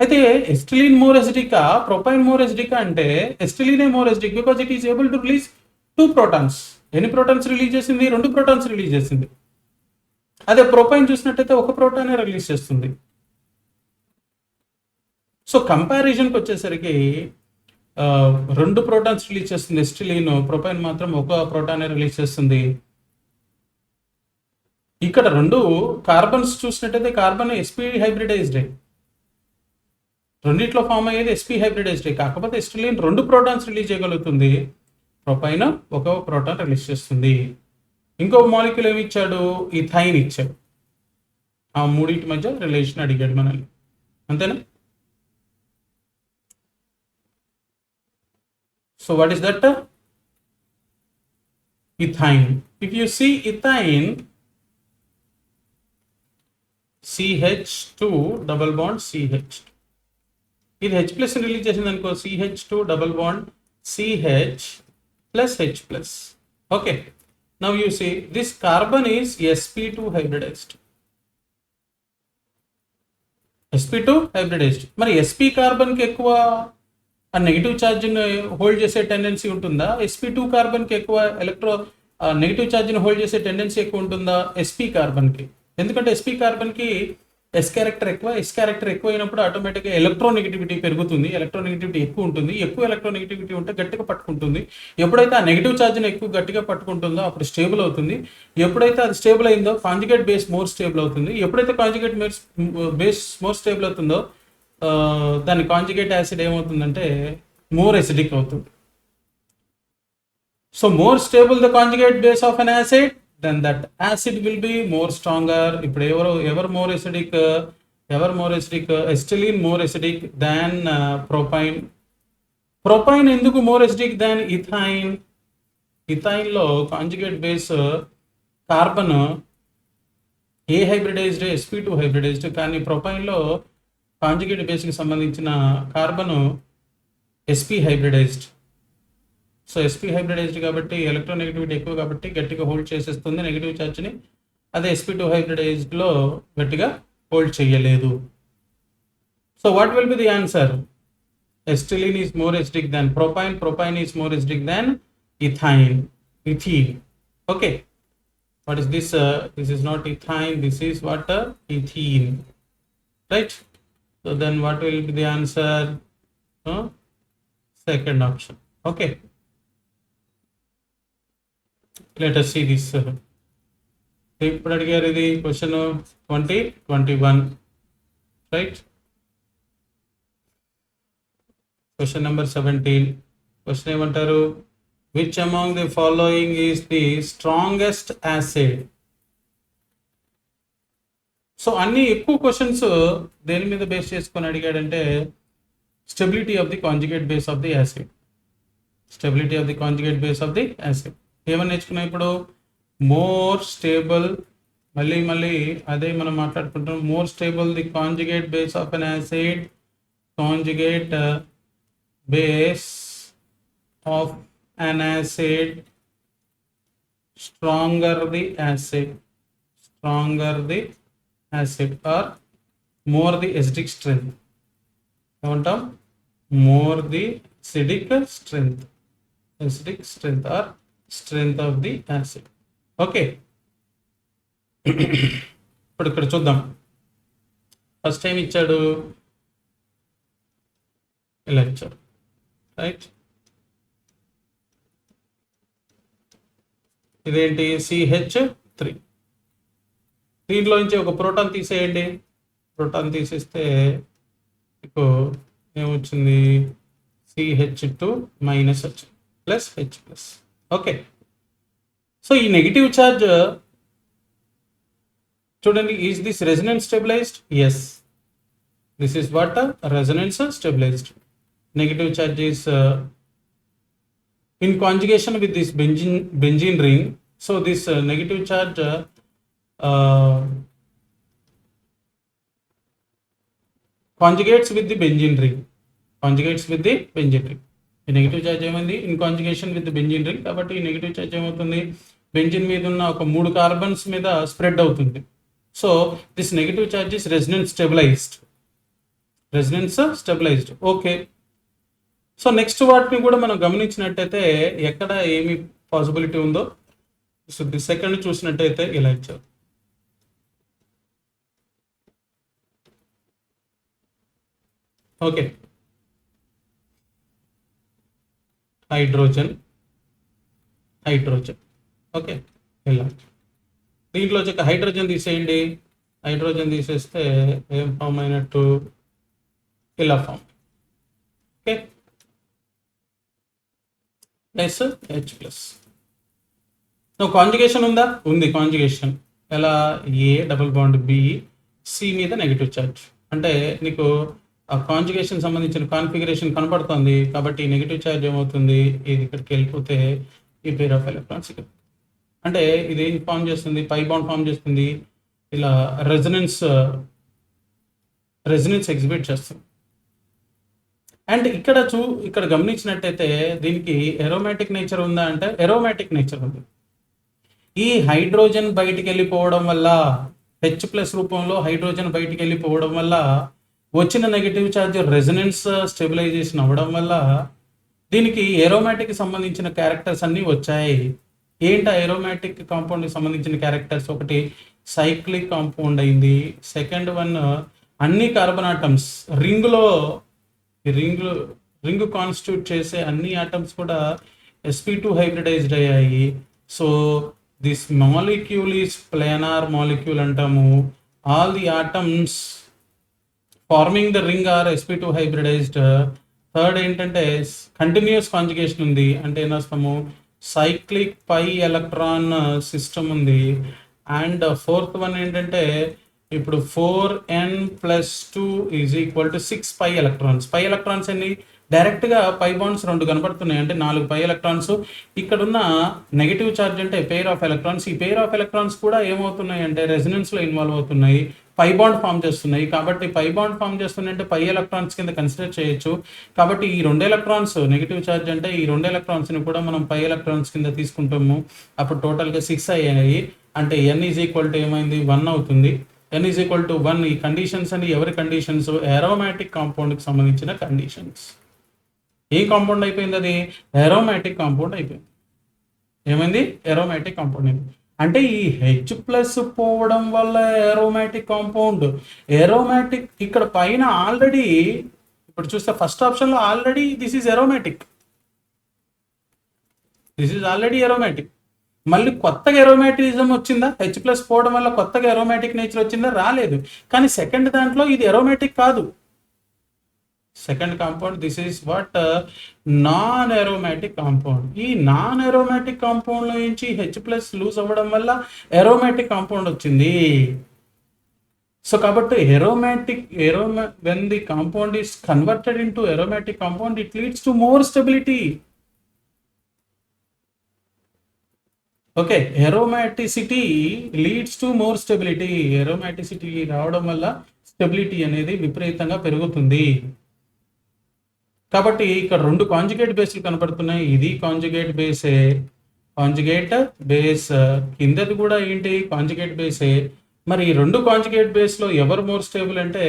అయితే ఎస్టిలీన్ మోర్ ఎసిడికా, ప్రొపైన్ మోర్ ఎసిడికా అంటే ఎస్టిలీనే more acidic because it is able to release 2 protons. ఎన్ని ప్రోటాన్స్ రిలీజ్ చేసింది, 2 ప్రోటాన్స్ రిలీజ్ చేసింది. అదే ప్రొపైన్ చూసినట్టయితే 1 ప్రోటానే రిలీజ్ చేస్తుంది. సో కంపారిజన్కి వచ్చేసరికి 2 ప్రోటాన్స్ రిలీజ్ చేస్తుంది ఎస్టిలీన్, ప్రొపైన్ మాత్రం 1 ప్రోటానే రిలీజ్ చేస్తుంది. ఇక్కడ 2 కార్బన్స్ చూసినట్టయితే కార్బన్ sp హైబ్రిడైజ్డ్, రెండిట్లో ఫామ్ అయ్యేది sp హైబ్రిడైజ్డ్. కాకపోతే ఎస్టిలీన్ 2 ప్రోటాన్స్ రిలీజ్ చేయగలుగుతుంది, ప్రొపైన్ 1 ప్రోటాన్ రిలీజ్ చేస్తుంది. ఇంకో మాలిక్యూల్ ఏమి ఇచ్చాడు, ఈథైన్ ఇచ్చాడు. ఆ మూడింటి మధ్య రిలేషన్ అడిగాడు మనల్ని, అంతేనా. So what is that, ethyne. If you see ethyne, CH2 double bond CH, ఇది H+ రిలీజ్ చేసింది అనుకో, CH2 double bond CH plus H+. Okay, now you see this carbon is sp2 hybridized. sp2 hybridized. మరి sp carbon కి ఎక్కువ ఆ negative charge ని hold చేసే tendency ఉంటుందా, sp2 కార్బన్ కి ఎక్కువ నెగిటివ్ ఛార్జ్ ని హోల్డ్ చేసే టెండెన్సీ ఎక్కువ ఉంటుందా, sp కార్బన్ కి. ఎందుకంటే sp కార్బన్ కి ఎస్ క్యారెక్టర్ ఎక్కువ అయినప్పుడు ఆటోమేటిక్గా ఎలక్ట్రోనెగటివిటీ పెరుగుతుంది, ఎలక్ట్రోనెగటివిటీ ఎక్కువ ఉంటుంది. ఎక్కువ ఎలక్ట్రోనెగటివిటీ ఉంటే గట్టిగా పట్టుకుంటుంది. ఎప్పుడైతే ఆ నెగిటివ్ ఛార్జ్ని ఎక్కువ గట్టిగా పట్టుకుంటుందో అప్పుడు స్టేబుల్ అవుతుంది. ఎప్పుడైతే అది స్టేబుల్ అయిందో కాంజుగేట్ బేస్ మోర్ స్టేబుల్ అవుతుంది. ఎప్పుడైతే కాంజుగేట్ బేస్ మోర్ స్టేబుల్ అవుతుందో దాని కాంజుగేట్ యాసిడ్ ఏమవుతుందంటే మోర్ ఎసిడిక్ అవుతుంది. So more stable the conjugate base of an acid, then that acid will be more stronger. ఇప్పుడు ఎవరు more acidic, acetylene more acidic than propine. Propine ఎందుకు more acidic than ethyne? ethyne లో conjugate base carbon ఏ hybridized, sp2 hybridized. కానీ propyne లో conjugate base కి సంబంధించిన carbon sp hybridized. So sp hybridized కాబట్టి ఎలక్ట్రోనెగటివిటీ ఎక్కువ కాబట్టి గట్టిగా హోల్డ్ చేసేస్తుంది నెగిటివ్ ఛార్జ్ని. అదే sp2 హైబ్రిడైజ్డ్లో గట్టిగా హోల్డ్ చేయలేదు. So what will be the answer, acetylene is more acidic than propyne, propyne is more acidic than ethyne. Okay, what is this, this is not ethyne, this is what, ethene, right. So then what will be the answer, second option. Okay, let us see this. ఇప్పుడు అడిగారు ఇది question 2021, right. Question number 17. Question ఏమంటారు, which among the following is the strongest acid. So అన్ని ఎక్కువ questions దేని మీద base చేసుకొని అడిగాడంటే stability of the conjugate base of the acid. Stability of the conjugate base of the acid ఏమని నేర్చుకున్నాం ఇప్పుడు? మోర్ స్టేబుల్, మళ్ళీ అదే మనం మాట్లాడుకుంటాం. More stable the conjugate base of an acid, conjugate base of an acid, stronger the acid or more the acidic strength. ఏమంటాం? more the acidic strength or strength of the acid. Okay, ఇప్పుడు ఇక్కడ చూద్దాం. First time ఇచ్చాడు, ఇలా ఇచ్చాడు, right? ఇదేంటి? CH3. దీంట్లోంచి ఒక ప్రోటాన్ తీసేయండి. ప్రోటాన్ తీసేస్తే మీకు ఏమొచ్చింది? CH2 minus H plus H plus. Okay, so ఈ నెగిటివ్ ఛార్జ్ చూడండి. Is this resonance stabilized? Yes, this is what resonance stabilized. Negative charge is in conjugation with this benzene ring. So this negative charge conjugates with the benzene ring. ఈ negative charge ఏమైంది? In conjugation with benzene ring. కాబట్టి ఈ negative charge ఏమవుతుంది? Benzene మీద ఉన్న ఒక 3 carbons మీద spread అవుతుంది. So this negative charge is resonance stabilised. Okay, so next వాటిని కూడా మనం గమనించినట్టయితే ఎక్కడ ఏమి పాసిబిలిటీ ఉందో, సో ది సెకండ్ చూసినట్టయితే ఇలా ఇచ్చారు. Okay, hydrogen. ఓకే, ఇలా దీంట్లో వచ్చి హైడ్రోజన్ తీసేయండి. హైడ్రోజన్ తీసేస్తే ఏం ఫామ్ అయినట్టు? ఇలా form. Okay, plus H plus. Conjugation ఉందా? ఉంది కాంజుగేషన్. ఎలా? A double bond B, C మీద నెగిటివ్ ఛార్జ్. అంటే నీకు ఆ కాంజుగేషన్ సంబంధించిన కాన్ఫిగరేషన్ కనపడుతుంది. కాబట్టి నెగిటివ్ ఛార్జ్ ఏమవుతుంది? ఇది ఇక్కడికి వెళ్ళిపోతే ఈ పేర్ ఆఫ్ ఎలక్ట్రాన్స్ ఇక్కడ, అంటే ఇది ఏం ఫామ్ చేస్తుంది? పై బాండ్ ఫామ్ చేస్తుంది. ఇలా రెజొనెన్స్ ఎగ్జిబిట్ చేస్తుంది. అండ్ ఇక్కడ గమనించినట్టయితే దీనికి ఎరోమాటిక్ నేచర్ ఉందా అంటే ఎరోమాటిక్ నేచర్ ఉంది. ఈ హైడ్రోజన్ బయటికి వెళ్ళిపోవడం వల్ల, H ప్లస్ రూపంలో హైడ్రోజన్ బయటికి వెళ్ళిపోవడం వల్ల వచ్చిన నెగిటివ్ ఛార్జ్ రెజొనెన్స్ స్టెబిలైజేషన్ అవ్వడం వల్ల దీనికి ఏరోమాటిక్ సంబంధించిన క్యారెక్టర్స్ అన్నీ వచ్చాయి. ఏంటి ఏరోమాటిక్ కాంపౌండ్కి సంబంధించిన క్యారెక్టర్స్? ఒకటి సైక్లిక్ కాంపౌండ్ అయింది. సెకండ్ వన్ అన్ని కార్బన్ ఆటమ్స్ ఈ రింగ్ కాన్స్టిట్యూట్ చేసే అన్ని ఆటమ్స్ కూడా sp2 హైబ్రిడైజ్డ్ అయ్యాయి. So this molecule is planar molecule అంటాము. All the atoms forming the ring are sp2 hybridised. Third ఏంటంటే కంటిన్యూస్ కాంజుగేషన్ ఉంది. అంటే ఏం రాస్తాము? సైక్లిక్ పై ఎలక్ట్రాన్ సిస్టమ్ ఉంది. అండ్ ఫోర్త్ వన్ ఏంటంటే ఇప్పుడు 4n+2 = 6 పై ఎలక్ట్రాన్స్. పై ఎలక్ట్రాన్స్ అన్ని డైరెక్ట్గా పై బాండ్స్ 2 కనపడుతున్నాయి, అంటే 4 పై ఎలక్ట్రాన్స్. ఇక్కడున్న నెగిటివ్ ఛార్జ్ అంటే పెయిర్ ఆఫ్ ఎలక్ట్రాన్స్. ఈ పెయిర్ ఆఫ్ ఎలక్ట్రాన్స్ కూడా ఏమవుతున్నాయి అంటే రెజొనెన్స్లో ఇన్వాల్వ్ అవుతున్నాయి, పై బాండ్ ఫామ్ చేస్తున్నాయి. కాబట్టి పై బాండ్ ఫామ్ చేస్తున్నాయంటే పై ఎలక్ట్రాన్స్ కింద కన్సిడర్ చేయొచ్చు. కాబట్టి ఈ 2 ఎలక్ట్రాన్స్ నెగిటివ్ ఛార్జ్ అంటే ఈ 2 ఎలక్ట్రాన్స్ని కూడా మనం పై ఎలక్ట్రాన్స్ కింద తీసుకుంటాము. అప్పుడు టోటల్గా 6 అయ్యాయి. అంటే n = ఏమైంది? 1 అవుతుంది. n = 1. ఈ కండిషన్స్ అని ఎవరి కండిషన్స్? ఏరోమాటిక్ కాంపౌండ్కి సంబంధించిన కండిషన్స్. ఏ కాంపౌండ్ అయిపోయింది? అది ఏరోమాటిక్ కాంపౌండ్ అయిపోయింది. ఏమైంది? ఏరోమాటిక్ కాంపౌండ్ అయింది. అంటే ఈ H+ పోవడం వల్ల ఏరోమాటిక్ కాంపౌండ్. ఏరోమాటిక్ ఇక్కడ పైన ఆల్రెడీ ఇప్పుడు చూస్తే ఫస్ట్ ఆప్షన్లో ఆల్రెడీ దిస్ ఈజ్ ఏరోమాటిక్. మళ్ళీ కొత్తగా ఎరోమాటిజం వచ్చిందా? H+ పోవడం వల్ల కొత్తగా ఎరోమాటిక్ నేచర్ వచ్చిందా? రాలేదు. కానీ సెకండ్ దాంట్లో ఇది ఎరోమాటిక్ కాదు. Second compound, this is what non aromatic compound. ఈ నాన్ ఏరోమాటిక్ కాంపౌండ్ లో నుంచి హెచ్ ప్లస్ లూజ్ అవ్వడం వల్ల ఏరోమాటిక్ కాంపౌండ్ వచ్చింది. సో కాబట్టి when the compound is converted into aromatic compound, it leads to more stability. Okay, aromaticity leads to more stability. aromaticity రావడం వల్ల stability అనేది విపరీతంగా పెరుగుతుంది. కాబట్టి ఇక్కడ రెండు కాంజుగేట్ బేస్లు కనపడుతున్నాయి. ఇది కాంజుగేట్ బేసే, కాంజుగేట్ బేస్, కిందది కూడా ఏంటి కాంజుగేట్ బేసే. మరి ఈ రెండు కాంజుగేట్ బేస్లో ఎవరు మోర్ స్టేబుల్ అంటే,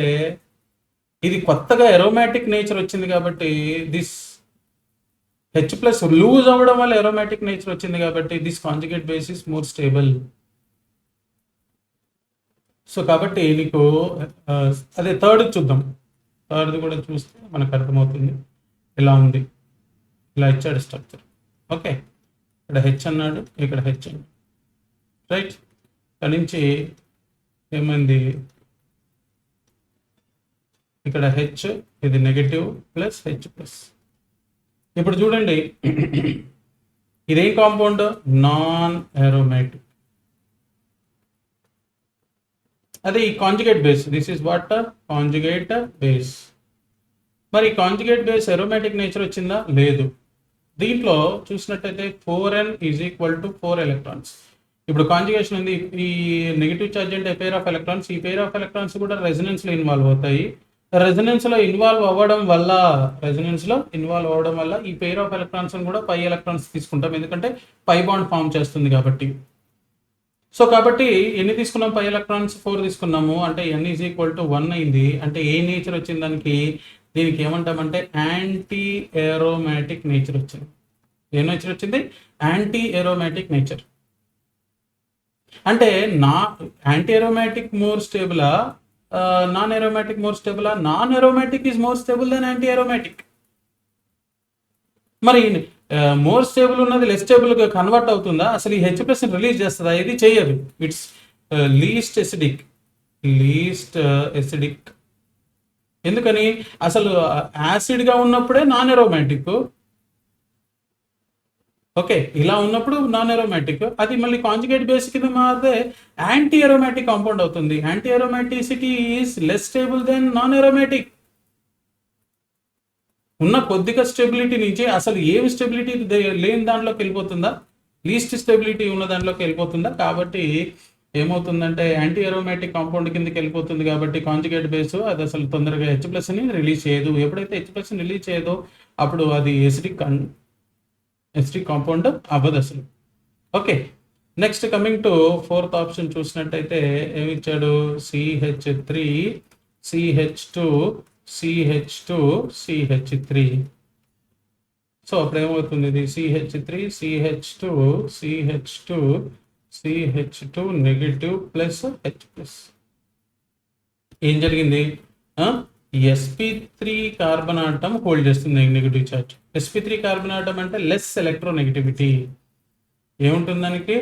ఇది కొత్తగా ఎరోమాటిక్ నేచర్ వచ్చింది కాబట్టి దిస్ హెచ్ ప్లస్ లూజ్ అవ్వడం వల్ల ఎరోమాటిక్ నేచర్ వచ్చింది కాబట్టి this conjugate base is more stable. So కాబట్టి నీకు అదే థర్డ్ చూద్దాం. థర్డ్ కూడా చూస్తే మనకు అర్థమవుతుంది ఇలా ఉంది, ఇలా ఇచ్చాడు స్ట్రక్చర్. ఓకే, ఇక్కడ హెచ్ అన్నాడు, ఇక్కడ హెచ్ అన్నాడు, రైట్. ఇక్కడ నుంచి ఏమైంది, ఇక్కడ హెచ్, ఇది నెగటివ్ ప్లస్ హెచ్ ప్లస్. ఇప్పుడు చూడండి, ఇదేం కాంపౌండ్, నాన్ ఏరోమాటిక్. అదే ఈ conjugate base, this is what conjugate base. మరి కాంజుగేట్ బేస్ ఏరోమాటిక్ నేచర్ వచ్చిందా, లేదు. దీంట్లో చూసినట్టయితే 4n is equal to 4 electrons. ఇప్పుడు కాంజుగేషన్ ఉంది, ఈ నెగిటివ్ ఛార్జ్ అంటే పేర్ ఆఫ్ ఎలక్ట్రాన్స్, ఈ పేర్ ఆఫ్ ఎలక్ట్రాన్స్ కూడా రెజనెన్స్ లో ఇన్వాల్వ్ అవుతాయి. రెజనెన్స్ లో ఇన్వాల్వ్ అవ్వడం వల్ల ఈ పేర్ ఆఫ్ ఎలక్ట్రాన్స్ కూడా పై ఎలక్ట్రాన్స్ తీసుకుంటాం, ఎందుకంటే పై బాండ్ ఫామ్ చేస్తుంది కాబట్టి. సో కాబట్టి ఎన్ని తీసుకున్నాం, పై ఎలక్ట్రాన్స్ 4 తీసుకున్నాము, అంటే n ఈజ్ ఈక్వల్ టు 1 అయింది. అంటే ఏ నేచర్ వచ్చింది దానికి, దీనికి ఏమంటామంటే యాంటీ ఏరోమాటిక్ నేచర్ వచ్చింది. ఏ నేచర్ వచ్చింది, యాంటీ ఏరోమాటిక్ నేచర్. అంటే యాంటీ ఏరోమాటిక్ మోర్ స్టేబులా, నాన్ ఏరోమాటిక్ మోర్ స్టేబులా? Non aromatic is more stable then anti aromatic. మరి మోర్ స్టేబుల్ ఉన్నది లెస్ స్టేబుల్ గా కన్వర్ట్ అవుతుందా? అసలు ఈ హెచ్ ప్లస్ రిలీజ్ చేస్తుందా? ఇది చేయదు. It's least acidic. ఎందుకని, అసలు యాసిడ్ గా ఉన్నప్పుడే నాన్ ఏరోమాటిక్. ఓకే, ఇలా ఉన్నప్పుడు నాన్ ఏరోమాటిక్, అది మళ్ళీ కాంజుగేట్ బేస్ కింద మారితే యాంటీ ఏరోమాటిక్ కాంపౌండ్ అవుతుంది. Anti aromaticity is less stable then non aromatic. ఉన్న కొద్దిగా స్టెబిలిటీ నుంచి అసలు ఏమి స్టెబిలిటీ లేని దాంట్లోకి వెళ్ళిపోతుందా, లీస్ట్ స్టెబిలిటీ ఉన్న దాంట్లోకి వెళ్ళిపోతుందా. కాబట్టి ఏమవుతుందంటే యాంటీ ఏరోమాటిక్ కాంపౌండ్ కిందకి వెళ్ళిపోతుంది. కాబట్టి కాంజుగేట్ బేస్ అది అసలు తొందరగా హెచ్ ప్లస్ ని రిలీజ్ చేయదు. ఎప్పుడైతే హెచ్ ప్లస్ ని రిలీజ్ చేయదో అప్పుడు అది ఎసిడిక్ కాంపౌండ్ అవ్వదు అసలు. Okay, next coming to fourth option చూసినట్టయితే ఏమి ఇచ్చాడు, CH3 CH2 CH2 CH3. So అప్పుడు ఏమవుతుంది, ఇది CH3 CH2 CH2 CH2 negative plus H plus. ఏం జరిగింది, sp3 కార్బన్ ఆటం హోల్డ్ చేస్తుంది negative charge. sp3 carbon atom అంటే లెస్ ఎలక్ట్రోనెగటివిటీ. ఏముంటుంది దానికి,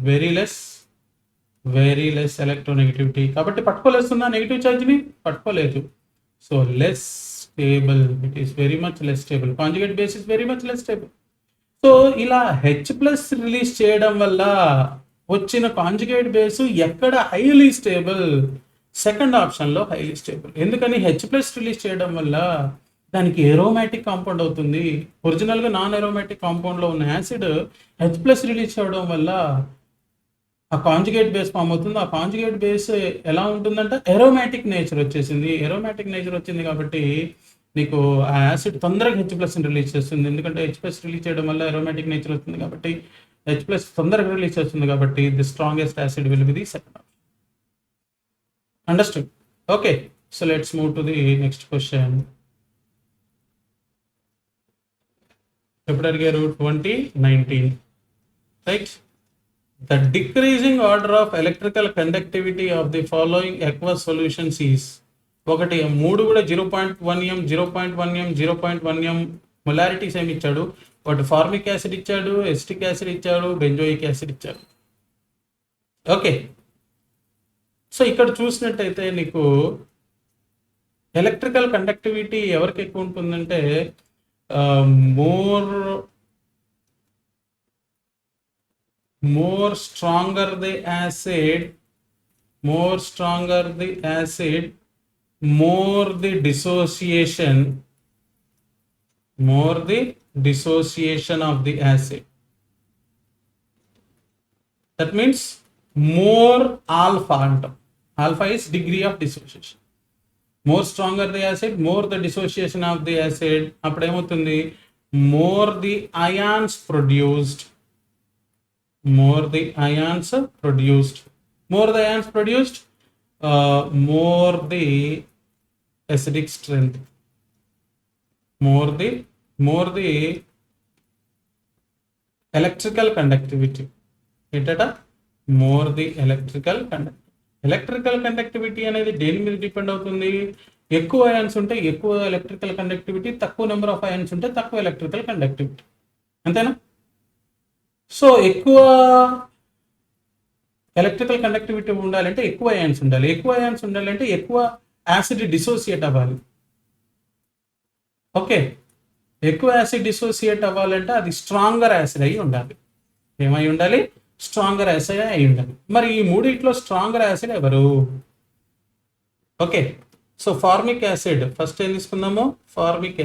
వెరీ లెస్ ఎలక్ట్రోనెగటివిటీ. కాబట్టి పట్టుకోలేస్తుందా నెగిటివ్ ఛార్జ్ని, పట్టుకోలేదు. So less stable, it is very much less stable. Conjugate base is very much less stable. So ఇలా H plus release చేయడం వల్ల వచ్చిన కాంజుగేట్ బేస్ ఎక్కడ హైలీ స్టేబుల్, సెకండ్ ఆప్షన్లో హైలీ స్టేబుల్. ఎందుకని, హెచ్ ప్లస్ రిలీజ్ చేయడం వల్ల దానికి ఏరోమాటిక్ కాంపౌండ్ అవుతుంది. ఒరిజినల్గా నాన్ ఏరోమాటిక్ కాంపౌండ్లో ఉన్న యాసిడ్ హెచ్ ప్లస్ రిలీజ్ చేయడం వల్ల ఆ కాంజుగేట్ బేస్ ఫామ్ అవుతుంది. ఆ కాంజుగేట్ బేస్ ఎలా ఉంటుందంటే ఏరోమాటిక్ నేచర్ వచ్చేసింది. ఏరోమాటిక్ నేచర్ వచ్చింది కాబట్టి నీకు ఆ యాసిడ్ తొందరగా హెచ్ ప్లస్ రిలీజ్ చేస్తుంది. ఎందుకంటే హెచ్ ప్లస్ రిలీజ్ చేయడం వల్ల ఏరోమాటిక్ నేచర్ వస్తుంది కాబట్టి హెచ్ ప్లస్ తొందరగా రిలీజ్ చేస్తుంది కాబట్టి the strongest acid will be the second. Understood? Okay, so let's move to the next question. ఎప్పుడు అడిగారు, 2019, right. The decreasing order of electrical conductivity of the following aqueous solutions is, ఒకటి 3 కూడా 0.1 m 0.1 m 0.1 m మొలారిటీస్ ఏమి ఇచ్చాడు, ఒకటి formic acid ఇచ్చాడు, acetic acid ఇచ్చాడు, benzoic acid ఇచ్చాడు. ఓకే, సో ఇక్కడ చూసినట్టయితే నీకు ఎలక్ట్రికల్ కండక్టివిటీ ఎవరికి ఎక్కువ ఉంటుందంటే more stronger the acid, more stronger the acid, more the dissociation of the acid. That means more alpha antam. Alpha is degree of dissociation. More stronger the acid, more the dissociation of the acid. అప్పుడు ఏమవుతుంది, more the ions produced, more the ions produced, more the acidic strength, more the electrical conductivity. ఏంటట, more the electrical conductivity అనేది దేని మీద depend అవుతుంది, ఎక్కువ ions ఉంటే ఎక్కువ ఎలక్ట్రికల్ కండక్టివిటీ, తక్కువ నెంబర్ ఆఫ్ అయాన్స్ ఉంటే తక్కువ ఎలక్ట్రికల్ కండక్టివిటీ, అంతేనా? సో ఎక్కువ ఎలక్ట్రికల్ కండక్టివిటీ ఉండాలంటే ఎక్కువ అయాన్స్ ఉండాలి, ఎక్కువ అయాన్స్ ఉండాలంటే ఎక్కువ యాసిడ్ డిసోసియేట్ అవ్వాలి. ఓకే, ఎక్కువ యాసిడ్ డిసోసియేట్ అవ్వాలంటే అది స్ట్రాంగర్ యాసిడ్ అయి ఉండాలి. ఏమై ఉండాలి, స్ట్రాంగర్ యాసిడ్ అయి ఉండాలి. మరి ఈ మూడిట్లో స్ట్రాంగర్ యాసిడ్ ఎవరు? Okay, so formic acid first ఏం తీసుకుందాము, ఫార్మిక్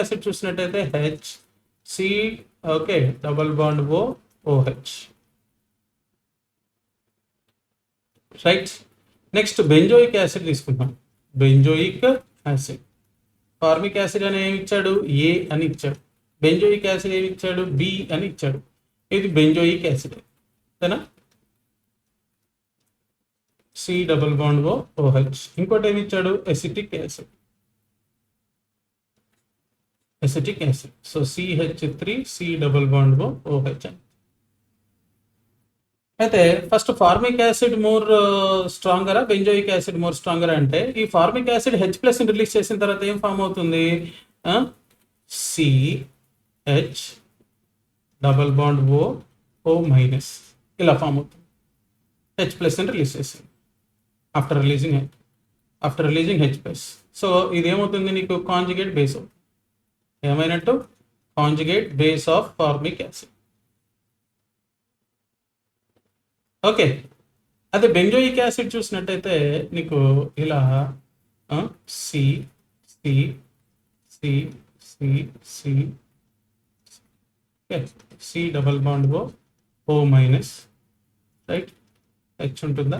యాసిడ్ చూసినట్టయితే HC, okay, double bond OH, right. Next benzoic acid తీసుకుందాం, బెంజోయిక్ యాసిడ్. ఫార్మిక్ యాసిడ్ అని ఏమి ఇచ్చాడు, A అని ఇచ్చాడు. బెంజోయిక్ యాసిడ్ ఏమి ఇచ్చాడు, B అని ఇచ్చాడు. ఇది బెంజోయిక్ యాసిడ్, అంతేనా? C double bond OH. ఇంకోటి ఏమి ఇచ్చాడు, acetic acid. So CH3, C double bond OH. అయితే ఫస్ట్ ఫార్మిక్ యాసిడ్ మోర్ స్ట్రాంగరా, బెంజోయిక్ యాసిడ్ మోర్ స్ట్రాంగరా అంటే, ఈ ఫార్మిక్ యాసిడ్ H+ రిలీజ్ చేసిన తర్వాత ఏం ఫామ్ అవుతుంది, CH double bond O minus, ఇలా ఫామ్ అవుతుంది. H+ అని రిలీజ్ చేసింది ఆఫ్టర్ రిలీజింగ్ H+. సో ఇది ఏమవుతుంది, నీకు కాంజుగేట్ బేస్ అవుతుంది. ఏమైనట్టు, conjugate base of formic acid. Okay, అదే బెంజోయిక్ యాసిడ్ చూసినట్టయితే నీకు ఇలా C double bond O minus, right. H ఉంటుందా,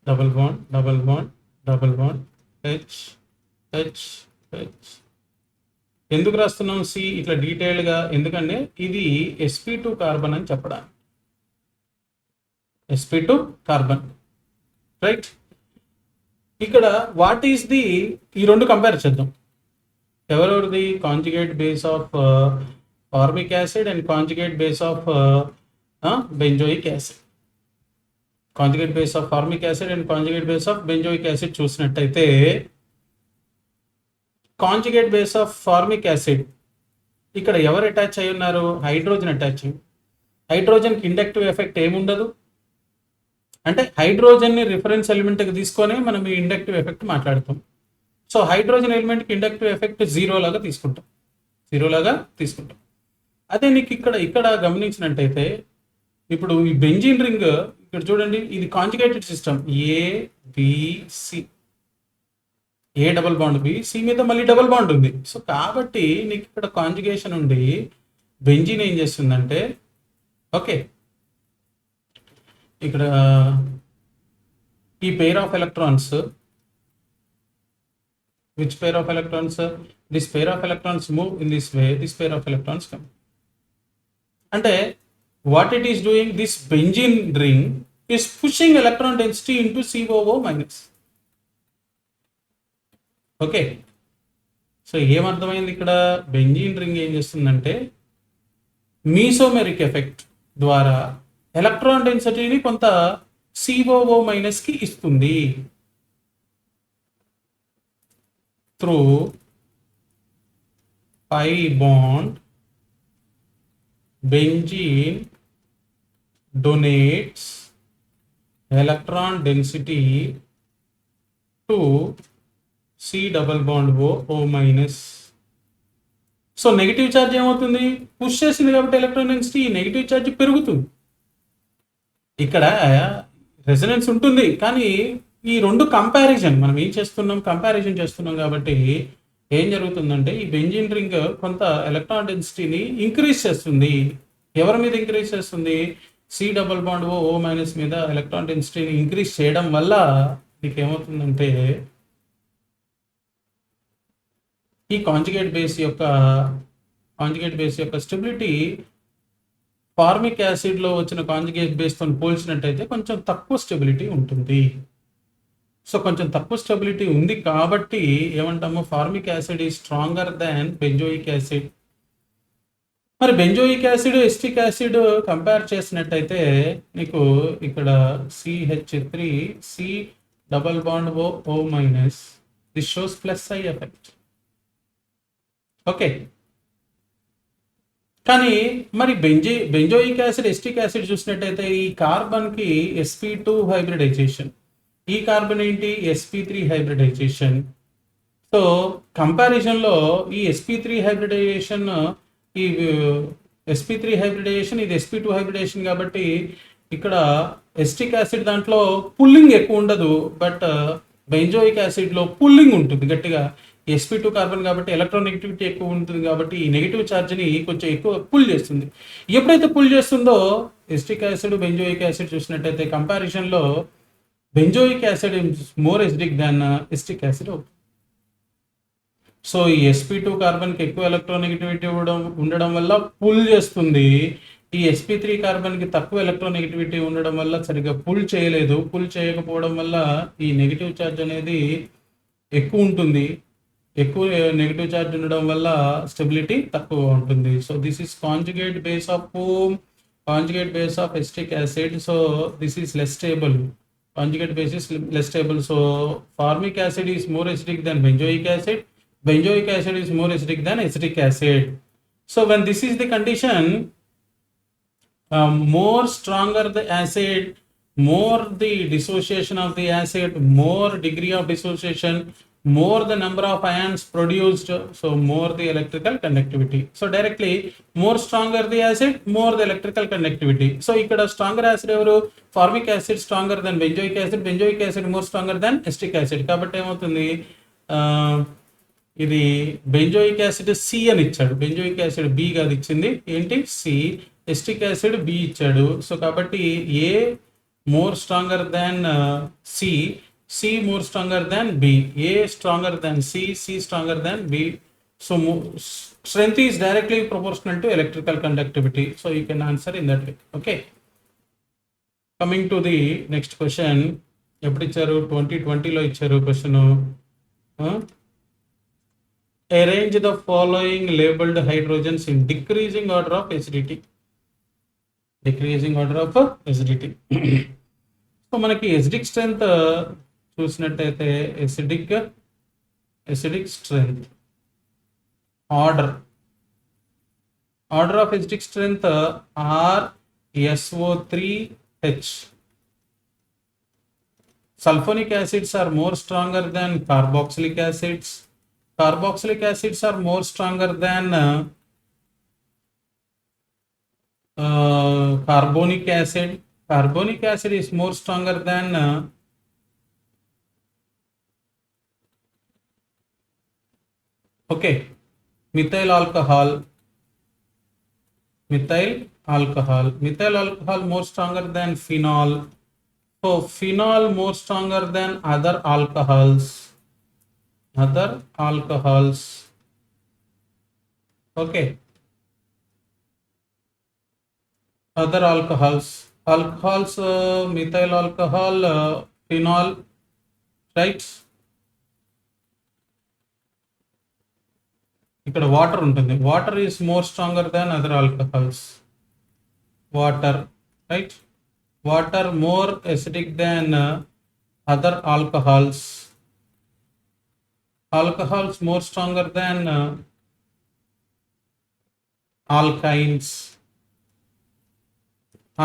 డబల్ బాండ్ H. ఎందుకు రాస్తున్నాం C ఇట్లా డీటెయిల్గా, ఎందుకంటే ఇది sp2 కార్బన్ అని చెప్పడానికి. sp2 carbon, right. ఇక్కడ వాట్ ఈస్ ది, ఈ రెండు కంపేర్ చేద్దాం. ఎవరెవరిది, conjugate base of formic acid and conjugate base of benzoic acid. Conjugate base of formic acid and conjugate base of benzoic acid చూసినట్టయితే, conjugate base of formic acid ఇక్కడ ఎవరు attach అయి ఉన్నారు, hydrogen attach అయ్యి. హైడ్రోజన్కి inductive effect ఏముండదు, అంటే హైడ్రోజన్ని reference ఎలిమెంట్కి తీసుకొని మనం ఈ ఇండక్టివ్ ఎఫెక్ట్ మాట్లాడుతాం. సో హైడ్రోజన్ ఎలిమెంట్కి ఇండక్టివ్ ఎఫెక్ట్ జీరో లాగా తీసుకుంటాం. అదే నీకు ఇక్కడ గమనించినట్టయితే, ఇప్పుడు ఈ బెంజీన్ రింగ్ ఇక్కడ చూడండి, ఇది conjugated system, ABC, A double bond B, C మీద మళ్ళీ డబుల్ బాండ్ ఉంది. సో కాబట్టి నీకు ఇక్కడ కాంజుగేషన్ ఉండి బెంజీన్ ఏం చేస్తుందంటే, ఓకే, ఇక్కడ ఈ pair of electrons, which pair of electrons, this pair of electrons move in this way, this pair of electrons come. అంటే what it is doing, this benzene ring is pushing electron density into COO minus. Okay, so ఏమర్థమైంది ఇక్కడ, benzene ring ఏం చేస్తుందంటే మీసోమెరిక్ effect ద్వారా electron డెన్సిటీని కొంత COO మైనస్కి ఇస్తుంది through pi bond. Benzene donates electron density to C double bond O minus. So negative charge ఏమవుతుంది, push చేసింది కాబట్టి ఎలక్ట్రాన్ డెన్సిటీ నెగిటివ్ ఛార్జ్ పెరుగుతుంది. ఇక్కడ రెజొనెన్స్ ఉంటుంది కానీ ఈ రెండు కంపారిజన్ మనం ఏం చేస్తున్నాం, కంపారిజన్ చేస్తున్నాం కాబట్టి ఏం జరుగుతుందంటే ఈ బెంజీన్ రింగ్ కొంత ఎలక్ట్రాన్ డెన్సిటీని ఇంక్రీజ్ చేస్తుంది. ఎవరి మీద ఇంక్రీజ్ చేస్తుంది, C double bond O minus మీద ఎలక్ట్రాన్ డెన్సిటీని ఇంక్రీజ్ చేయడం వల్ల మీకు ఏమవుతుందంటే ఈ కాంజుగేట్ బేస్ యొక్క స్టెబిలిటీ ఫార్మిక్ యాసిడ్లో వచ్చిన కాంజుగేట్ బేస్తో పోల్చినట్టయితే కొంచెం తక్కువ స్టెబిలిటీ ఉంటుంది. సో కొంచెం తక్కువ స్టెబిలిటీ ఉంది కాబట్టి ఏమంటాము, ఫార్మిక్ యాసిడ్ ఈ స్ట్రాంగర్ దాన్ బెంజోయిక్ యాసిడ్. మరి benzoic acid acetic acid compare చేసినట్టయితే మీకు ఇక్కడ CH3 C double bond O minus, this shows plus I effect. Okay, కానీ మరి బెంజోయిక్ యాసిడ్ ఎస్టిక్ యాసిడ్ చూసినట్టయితే ఈ కార్బన్కి sp2 హైబ్రిడైజేషన్, ఈ కార్బన్ ఏంటి sp3 హైబ్రిడైజేషన్. సో కంపారిజన్లో ఈ sp3 హైబ్రిడైజేషన్ ఇది sp2 హైబ్రిడేషన్ కాబట్టి ఇక్కడ ఎస్టిక్ యాసిడ్ దాంట్లో పుల్లింగ్ ఎక్కువ ఉండదు, బట్ బెంజోయిక్ యాసిడ్లో పుల్లింగ్ ఉంటుంది గట్టిగా. sp2 కార్బన్ కాబట్టి ఎలక్ట్రోనెగటివిటీ ఎక్కువ ఉంటుంది కాబట్టి ఈ నెగిటివ్ ఛార్జ్ని కొంచెం ఎక్కువ పుల్ చేస్తుంది. ఎప్పుడైతే పుల్ చేస్తుందో ఎస్టిక్ యాసిడ్ బెంజోయిక్ యాసిడ్ చూసినట్టయితే కంపారిజన్లో బెంజోయిక్ యాసిడ్ మోర్ ఎసిడిక్ దాన్ ఎస్టిక్ యాసిడ్ అవుతుంది. సో ఈ sp2 కార్బన్కి ఎక్కువ ఎలక్ట్రోనెగటివిటీ ఉండడం వల్ల పుల్ చేస్తుంది, ఈ sp3 కార్బన్కి తక్కువ ఎలక్ట్రోనెగటివిటీ ఉండడం వల్ల సరిగ్గా పుల్ చేయలేదు. పుల్ చేయకపోవడం వల్ల ఈ నెగిటివ్ ఛార్జ్ అనేది ఎక్కువ ఉంటుంది, ఎక్కువ నెగిటివ్ ఛార్జ్ ఉండడం వల్ల స్టెబిలిటీ తక్కువ ఉంటుంది. So this is conjugate base of acetic acid. So this is less stable, conjugate base is less stable. So formic acid is more acidic than benzoic acid is more acidic than acetic acid. So when this is the condition, more stronger the acid, more the dissociation of the acid, more degree of dissociation, more the number of ions produced, so more the electrical conductivity. So directly more stronger the acid, more the electrical conductivity. So ikkada stronger acid evaru, formic acid stronger than benzoic acid more stronger than acetic acid. కాబట్టి ఏమవుతుంది, ఇది benzoic acid C అని ఇచ్చాడు, benzoic acid B కాదు ఇచ్చింది, ఏంటి C, acetic acid B ఇచ్చాడు. So కాబట్టి A more stronger than C, C more stronger than B, A stronger than C, C stronger than B. So strength is directly proportional to electrical conductivity. So you can answer in that way. Okay. Coming to the next question. ఎప్పుడు ఇచ్చారు, 2020లో ఇచ్చారు question. Arrange the following labeled hydrogens in decreasing order of acidity. So మనకి acidic strength చూసినట్టయితే acidic strength order of acidic strength RSO3H. Sulfonic acids are more stronger than carboxylic acids. Carboxylic acids are more stronger than carbonic acid. Carbonic acid is more stronger than methyl alcohol more stronger than phenol. So phenol more stronger than other alcohols. Okay, other alcohols, methyl alcohol, phenol, right? ఇక్కడ water ఉంటుంది, water is more stronger than other alcohols. Right, water more acidic than other alcohols more stronger than alkynes.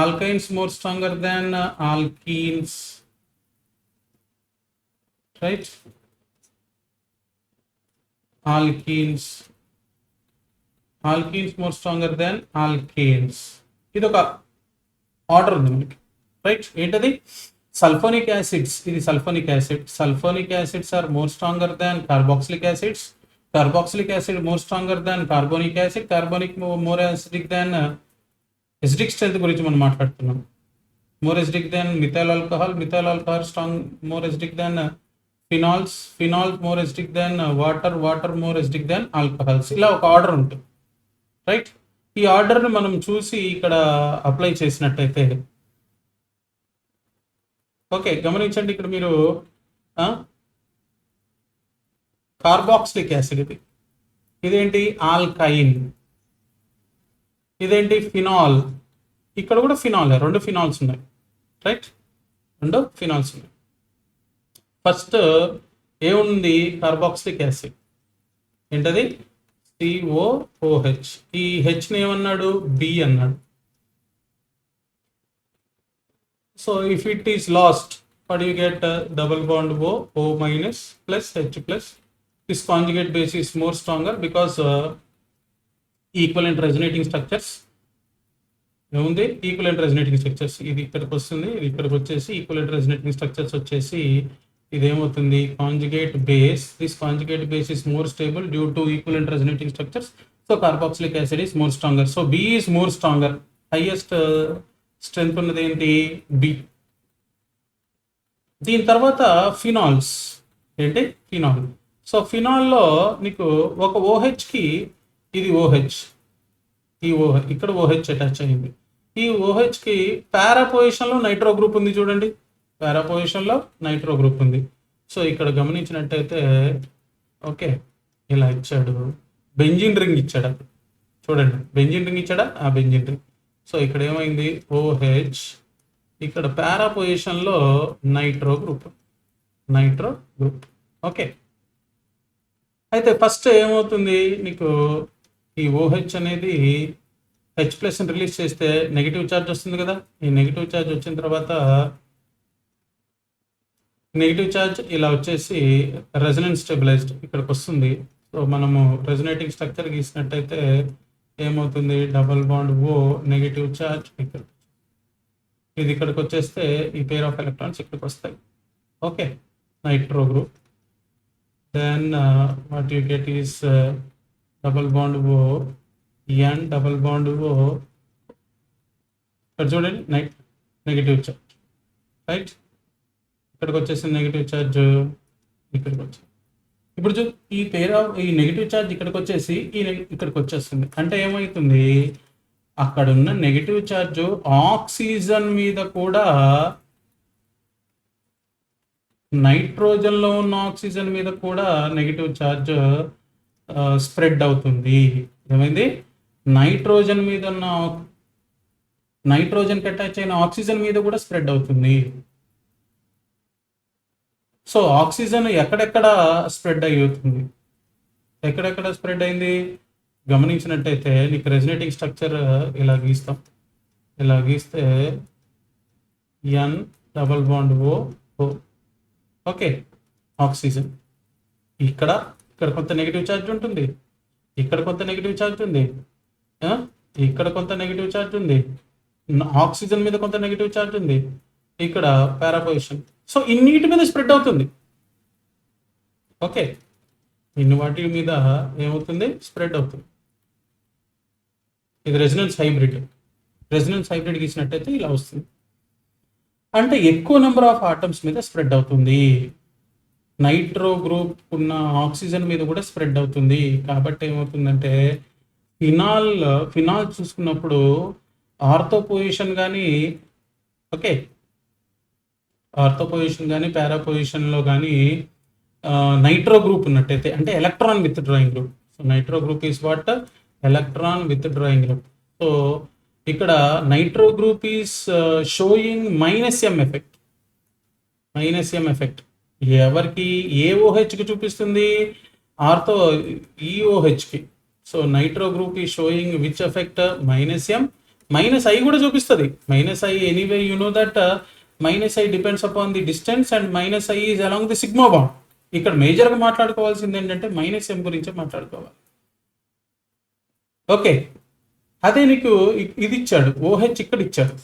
alkynes more stronger than alkenes, right? Alkenes more stronger than alkanes. ఇది ఒక order ఉంది మనకి, right? ఏంటది? Sulphonic acids, ఇది sulphonic acid. Sulphonic acids are more stronger than carboxylic acids. Carboxylic acid more stronger than carbonic acid. Carbonic more acidic than acidic strength గురించి మనం మాట్లాడుతున్నాం. More acidic than methyl alcohol. Methyl alcohol strong more acidic than phenols. Phenols more acidic than water. Water more acidic than alcohols. ఇలా ఒక order ఉంటుంది, right? ఈ ఆర్డర్ని మనం చూసి ఇక్కడ అప్లై చేసినట్టయితే, ఓకే, గమనించండి ఇక్కడ మీరు కార్బాక్సిలిక్ యాసిడ్, ఇదేంటి? ఆల్కైన్. ఇదేంటి? ఫినాల్. ఇక్కడ కూడా ఫినాల్, రెండు ఫినాల్స్ ఉన్నాయి, రైట్? రెండు ఫినాల్స్ ఉన్నాయి. ఫస్ట్ ఏముంది? Carboxylic acid. ఏంటది? COOH. ఈ హెచ్ని ఏమన్నాడు? బి అన్నాడు. So if it is lost, what you get? Double bond O minus plus H plus. This conjugate base is more stronger because equivalent resonating structures. ఏముంది? Equivalent resonating structures. ఇది ఇక్కడికి వస్తుంది, ఇది ఇక్కడికి వచ్చేసి ఈక్వలెంట్ రెజొనేటింగ్ స్ట్రక్చర్స్ వచ్చేసి ఇదేమవుతుంది? Conjugate base. This conjugate base is more stable due to equivalent resonating structures. So carboxylic acid is more stronger. So B is more stronger. Highest strength ఉన్నది ఏంటి? బి. దీని తర్వాత ఫినాల్స్. ఏంటి? Phenol. So ఫినాల్లో నీకు ఒక ఓహెచ్కి, ఇది ఓహెచ్, ఈ OH ఇక్కడ ఓహెచ్ అటాచ్ అయింది. ఈ ఓహెచ్కి పారా పొజిషన్లో నైట్రో గ్రూప్ ఉంది, చూడండి. పారా పొజిషన్లో నైట్రో గ్రూప్ ఉంది. సో ఇక్కడ గమనించినట్టయితే, ఓకే, ఇలా ఇచ్చాడు. బెంజిన్ రింగ్ ఇచ్చాడు అక్కడ, చూడండి. బెంజిన్ రింగ్ ఇచ్చాడా? ఆ బెంజిన్ రింగ్. సో ఇక్కడ ఏమైంది? ఓహెచ్. ఇక్కడ పారా పొజిషన్లో నైట్రో గ్రూప్. ఓకే. అయితే ఫస్ట్ ఏమవుతుంది నీకు? ఈ ఓహెచ్ అనేది హెచ్ ప్లస్ రిలీజ్ చేస్తే నెగిటివ్ ఛార్జ్ వస్తుంది కదా. ఈ నెగిటివ్ ఛార్జ్ వచ్చిన తర్వాత నెగిటివ్ ఛార్జ్ ఇలా వచ్చేసి రెజొనెన్స్ స్టెబిలైజ్డ్ ఇక్కడికి వస్తుంది. సో మనము రెజొనేటింగ్ స్ట్రక్చర్ గీసినట్టయితే ఏమవుతుంది? డబల్ బాండ్ ఓ, నెగిటివ్ ఛార్జ్ ఇక్కడ, ఇది ఇక్కడికి వచ్చేస్తే ఈ పేర్ ఆఫ్ ఎలక్ట్రాన్స్ ఇక్కడికి వస్తాయి. Okay, nitro group. Then what you get is double bond O, N double bond O, ఇక్కడ చూడండి నెగిటివ్ ఛార్జ్, రైట్? ఇక్కడికి వచ్చేసి నెగిటివ్ ఛార్జ్ ఇక్కడికి వచ్చి, ఇప్పుడు ఈ నెగిటివ్ ఛార్జ్ ఇక్కడికి వచ్చేసి ఇక్కడికి వచ్చేస్తుంది. అంటే ఏమవుతుంది? అక్కడ ఉన్న నెగిటివ్ ఛార్జ్ ఆక్సిజన్ మీద కూడా, నైట్రోజన్లో ఉన్న ఆక్సిజన్ మీద కూడా నెగిటివ్ ఛార్జ్ స్ప్రెడ్ అవుతుంది. ఏమైంది? నైట్రోజన్ మీద ఉన్న, నైట్రోజన్కి అటాచ్ అయిన ఆక్సిజన్ మీద కూడా స్ప్రెడ్ అవుతుంది. సో ఆక్సిజన్ ఎక్కడెక్కడ స్ప్రెడ్ అవుతుంది? ఎక్కడెక్కడ స్ప్రెడ్ అయింది? గమనించినట్టయితే నీకు రెజొనేటింగ్ స్ట్రక్చర్ ఇలా గీస్తాం. ఇలా గీస్తే N double bond O, okay, oxygen. ఇక్కడ కొంత నెగిటివ్ ఛార్జ్ ఉంటుంది, ఇక్కడ కొంత నెగిటివ్ ఛార్జ్ ఉంది, ఇక్కడ కొంత నెగిటివ్ ఛార్జ్ ఉంది, ఆక్సిజన్ మీద కొంత నెగిటివ్ ఛార్జ్ ఉంది, ఇక్కడ పారా పొజిషన్. సో ఇన్నిటి మీద స్ప్రెడ్ అవుతుంది. ఓకే, ఇన్ని వాటి మీద ఏమవుతుంది? స్ప్రెడ్ అవుతుంది. ఇది రెజొనెన్స్ హైబ్రిడ్. రెజొనెన్స్ హైబ్రిడ్ గీసినట్టయితే ఇలా వస్తుంది. అంటే ఎక్కువ నెంబర్ ఆఫ్ ఆటమ్స్ మీద స్ప్రెడ్ అవుతుంది. నైట్రో గ్రూప్ ఉన్న ఆక్సిజన్ మీద కూడా స్ప్రెడ్ అవుతుంది. కాబట్టి ఏమవుతుందంటే ఫినాల్ చూసుకున్నప్పుడు ఆర్థో పొజిషన్ కానీ, ఓకే, ఆర్థో పొజిషన్ కానీ పారా పొజిషన్లో కానీ నైట్రో గ్రూప్ ఉన్నట్టయితే, అంటే electron withdrawing group. So nitro group is what? Electron withdrawing group. So ఇక్కడ nitro group is showing -m effect. -m effect ఎవరికి? ఏఓహెచ్కి చూపిస్తుంది? ఆర్థో ఈఓహెచ్కి. So nitro group is showing which effect? -m. Minus I కూడా చూపిస్తుంది. Minus I anyway you know that minus I depends upon the distance and minus I is along the sigma bond. ఇక్కడ మేజర్గా మాట్లాడుకోవాల్సింది ఏంటంటే minus ఎం గురించే మాట్లాడుకోవాలి. Okay, అదే నీకు ఇది ఇచ్చాడు, ఓహెచ్ ఇక్కడ ఇచ్చాడు.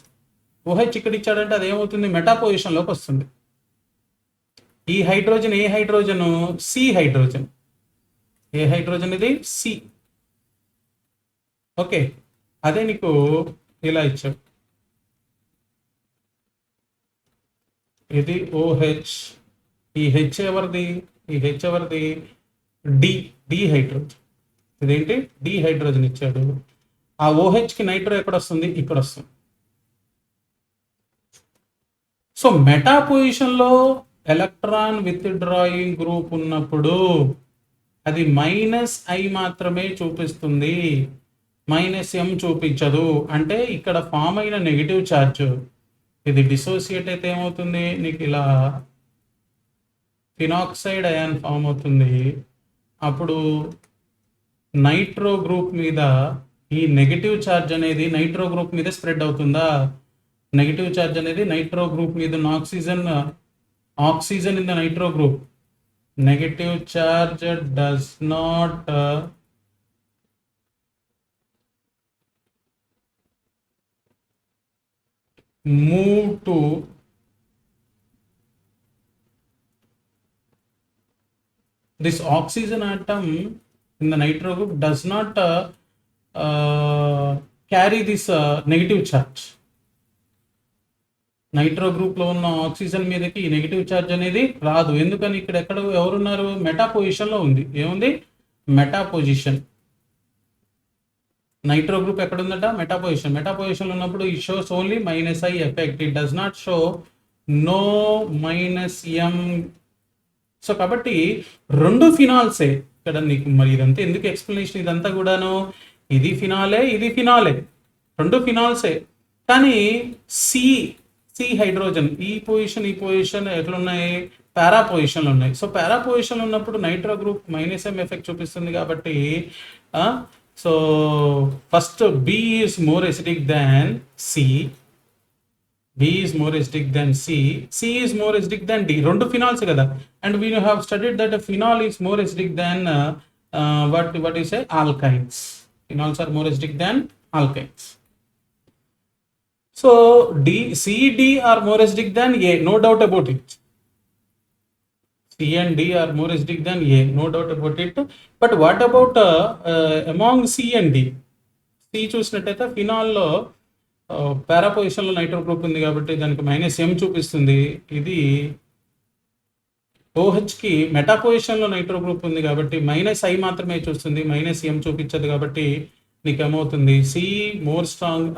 ఓహెచ్ ఇక్కడ ఇచ్చాడంటే అదేమవుతుంది, మెటా పొజిషన్లోకి వస్తుంది. ఈ హైడ్రోజన్ ఏ హైడ్రోజను, సి హైడ్రోజన్. ఏ హైడ్రోజన్ ఇది, సి. ఓకే, అదే నీకు ఇలా ఇచ్చాడు, ఇది ఓహెచ్. ఈ హెచ్ ఎవరిది, ఈ హెచ్ ఎవరిది, డి, డి హైడ్రోజన్. ఇదేంటి, డి హైడ్రోజన్ ఇచ్చాడు. ఆ ఓహెచ్కి నైట్రో ఎక్కడ వస్తుంది, ఇక్కడ వస్తుంది. సో మెటా పొజిషన్లో ఎలక్ట్రాన్ విత్ డ్రాయింగ్ గ్రూప్ ఉన్నప్పుడు అది మైనస్ ఐ మాత్రమే చూపిస్తుంది, మైనస్ ఎం చూపించదు. అంటే ఇక్కడ ఫామ్ అయిన నెగిటివ్ ఛార్జ్ ఇది డిసోసియేట్ అయితే ఏమవుతుంది, నీకు ఇలా ఫినాక్సైడ్ అయాన్ ఫామ్ అవుతుంది. అప్పుడు నైట్రో గ్రూప్ మీద ఈ నెగిటివ్ ఛార్జ్ అనేది నైట్రో గ్రూప్ మీద స్ప్రెడ్ అవుతుందా, నెగిటివ్ ఛార్జ్ అనేది నైట్రో గ్రూప్ మీద ఉన్న oxygen in the nitro group, negative charge does not move to this oxygen atom in the nitro group does not carry this negative charge. Nitro గ్రూప్లో ఉన్న oxygen మీదకి negative charge అనేది రాదు. ఎందుకని, ఇక్కడ ఎక్కడ ఎవరున్నారు, మెటా పొజిషన్లో ఉంది. ఏముంది, మెటా పొజిషన్. నైట్రో గ్రూప్ ఎక్కడ ఉందట, మెటా పొజిషన్. మెటా పొజిషన్లో ఉన్నప్పుడు ఈ shows only minus I effect, it does not show no minus M. So కాబట్టి రెండు ఫినాల్సే ఇక్కడ నీకు. మరి ఇదంతా ఎందుకు ఎక్స్ప్లెనేషన్, ఇదంతా కూడాను ఇది ఫినాలే, ఇది ఫినాలే, రెండు ఫినాల్సే. కానీ సి హైడ్రోజన్ ఈ పొజిషన్ ఎట్లున్నాయి, పారా పొజిషన్లో ఉన్నాయి. సో పారా పొజిషన్లో ఉన్నప్పుడు nitro group minus M effect చూపిస్తుంది. కాబట్టి so first B is more acidic than C, B is more acidic than C, C is more acidic than D. రెండు ఫినాల్స్ కదా. And we have studied that phenol is more acidic than what you say, alkynes. Phenols are more acidic than alkynes. So C, D are more acidic than A, no doubt about it. C and D are more acidic than A, no doubt about it. But what about among C and D? C చూసినట్టయితే ఫినాల్లో పారా పొజిషన్లో nitro group ఉంది కాబట్టి దానికి minus ఎం చూపిస్తుంది. ఇది ఓహెచ్కి meta పొజిషన్లో nitro group ఉంది కాబట్టి మైనస్ ఐ మాత్రమే చూస్తుంది, మైనస్ ఎం చూపించదు. కాబట్టి నీకు ఏమవుతుంది, C more strong,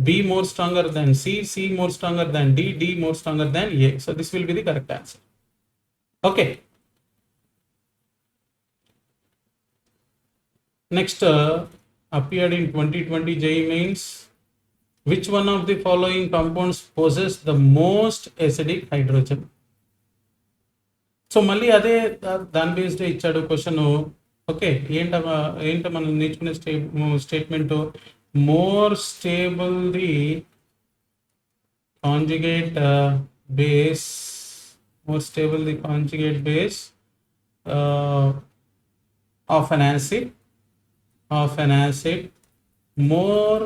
B more stronger than C, C more stronger than D, D more stronger than A. So this will be the correct answer. Okay. Next appeared in 2020 JEE Mains. Which one of the following compounds possess the most acidic hydrogen? So మళ్ళీ అదే దాని based ఇచ్చాడు question. Okay, ఏంట మనం నేర్చుకునే statement, more stable the conjugate base, more stable the conjugate base of an acid, more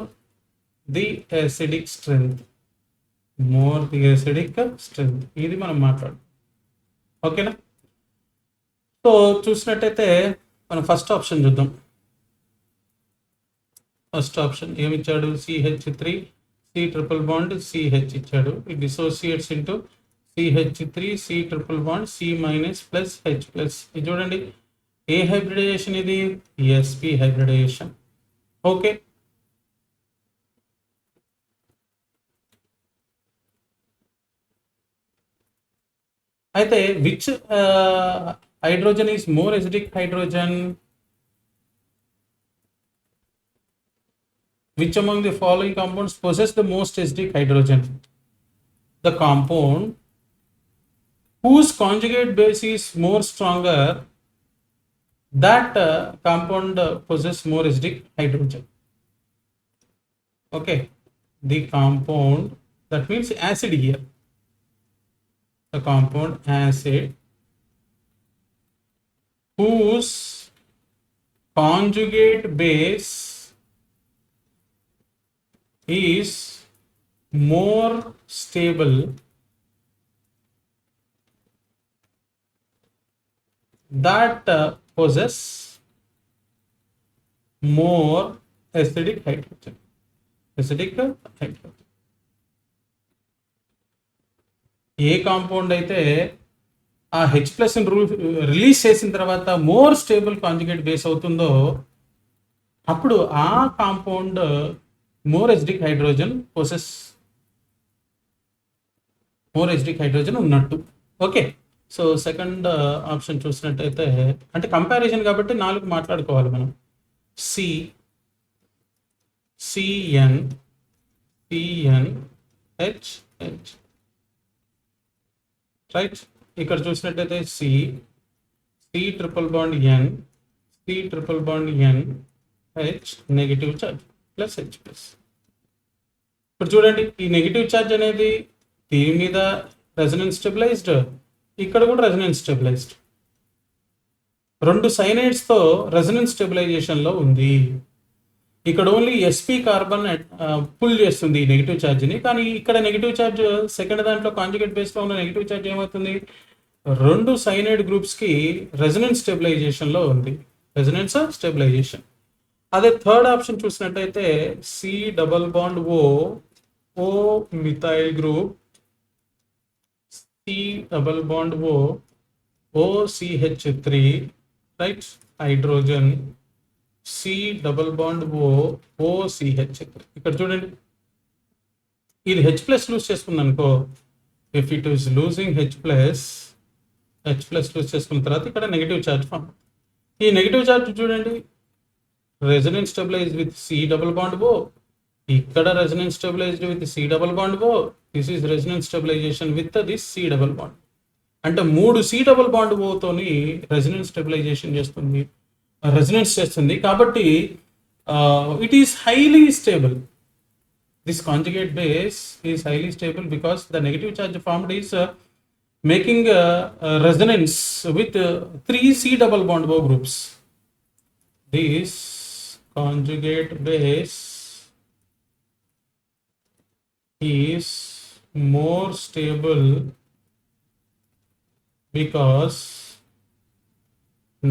the acidic strength, more the acidic strength. ఇది మనం మాట్లాడు. ఓకేనా? సో చూసినట్టయితే మనం ఫస్ట్ ఆప్షన్ చూద్దాం. ఫస్ట్ ఆప్షన్ ఏమి ఇచ్చాడు, CH3 C triple bond CH ఇచ్చాడు. It dissociates into CH3 C triple bond C minus plus H plus. ఇది చూడండి, ఏ హైబ్రిడైజేషన్ ఇది, sp హైబ్రిడైజేషన్. ఓకే, అయితే which hydrogen is more acidic hydrogen? Which among the following compounds possess the most acidic hydrogen? The compound whose conjugate base is more stronger, that compound possess more acidic hydrogen. Okay, the compound, that means acid here, the compound acid whose conjugate base is more stable that possess more acidic hydrogen. Acidic hydrogen. A compound అయితే ఆ H plus release చేసిన తర్వాత more stable conjugate base అవుతుందో అప్పుడు ఆ compound more acidic hydrogen ఉన్నట్టు. Okay, so second option చూసినట్టయితే అంటే కంపారిజన్ కాబట్టి 4 మాట్లాడుకోవాలి మనం. CN H right. ఇక్కడ చూసినట్టయితే C triple bond N H negative charge plus H plus. ఇప్పుడు చూడండి, ఈ నెగిటివ్ చార్జ్ అనేది దీని మీద రెజనెన్స్ స్టెబిలైజ్డ్, ఇక్కడ కూడా రెజనెన్స్ స్టెబిలైజ్డ్. 2 సైనైడ్స్తో రెజనెన్స్ స్టెబిలైజేషన్లో ఉంది. ఇక్కడ ఓన్లీ ఎస్పీ కార్బన్ పుల్ చేస్తుంది నెగిటివ్ ఛార్జ్ని, కానీ ఇక్కడ నెగిటివ్ ఛార్జ్ సెకండ్ దాంట్లో కాంజుగేట్ బేస్లో ఉన్న నెగిటివ్ ఛార్జ్ ఏమవుతుంది, 2 సైనైడ్ గ్రూప్స్కి రెజనెన్స్ స్టెబిలైజేషన్లో ఉంది, రెజనెన్స్ స్టెబిలైజేషన్. అదే థర్డ్ ఆప్షన్ చూసినట్టయితే C double bond O methyl group, C double bond OCH3 right hydrogen, C double bond OCH3. ఇక్కడ చూడండి, ఇది హెచ్ ప్లస్ లూజ్ చేసుకుంది అనుకో, if it is losing H plus lose చేసుకున్న తర్వాత ఇక్కడ నెగిటివ్ ఛార్జ్ ఫామ్. ఈ నెగిటివ్ ఛార్జ్ చూడండి, resonance stabilised with C double bond ఇక్కడ resonance stabilised with C double bond this is resonance stabilisation with this C double bond. అంటే 3 C double bond తోని resonance stabilization చేస్తుంది, resonance చేస్తుంది. కాబట్టి it is highly stable. This conjugate base is highly stable because the negative charge formed is making resonance with 3 C double bond groups. This conjugate base is more stable because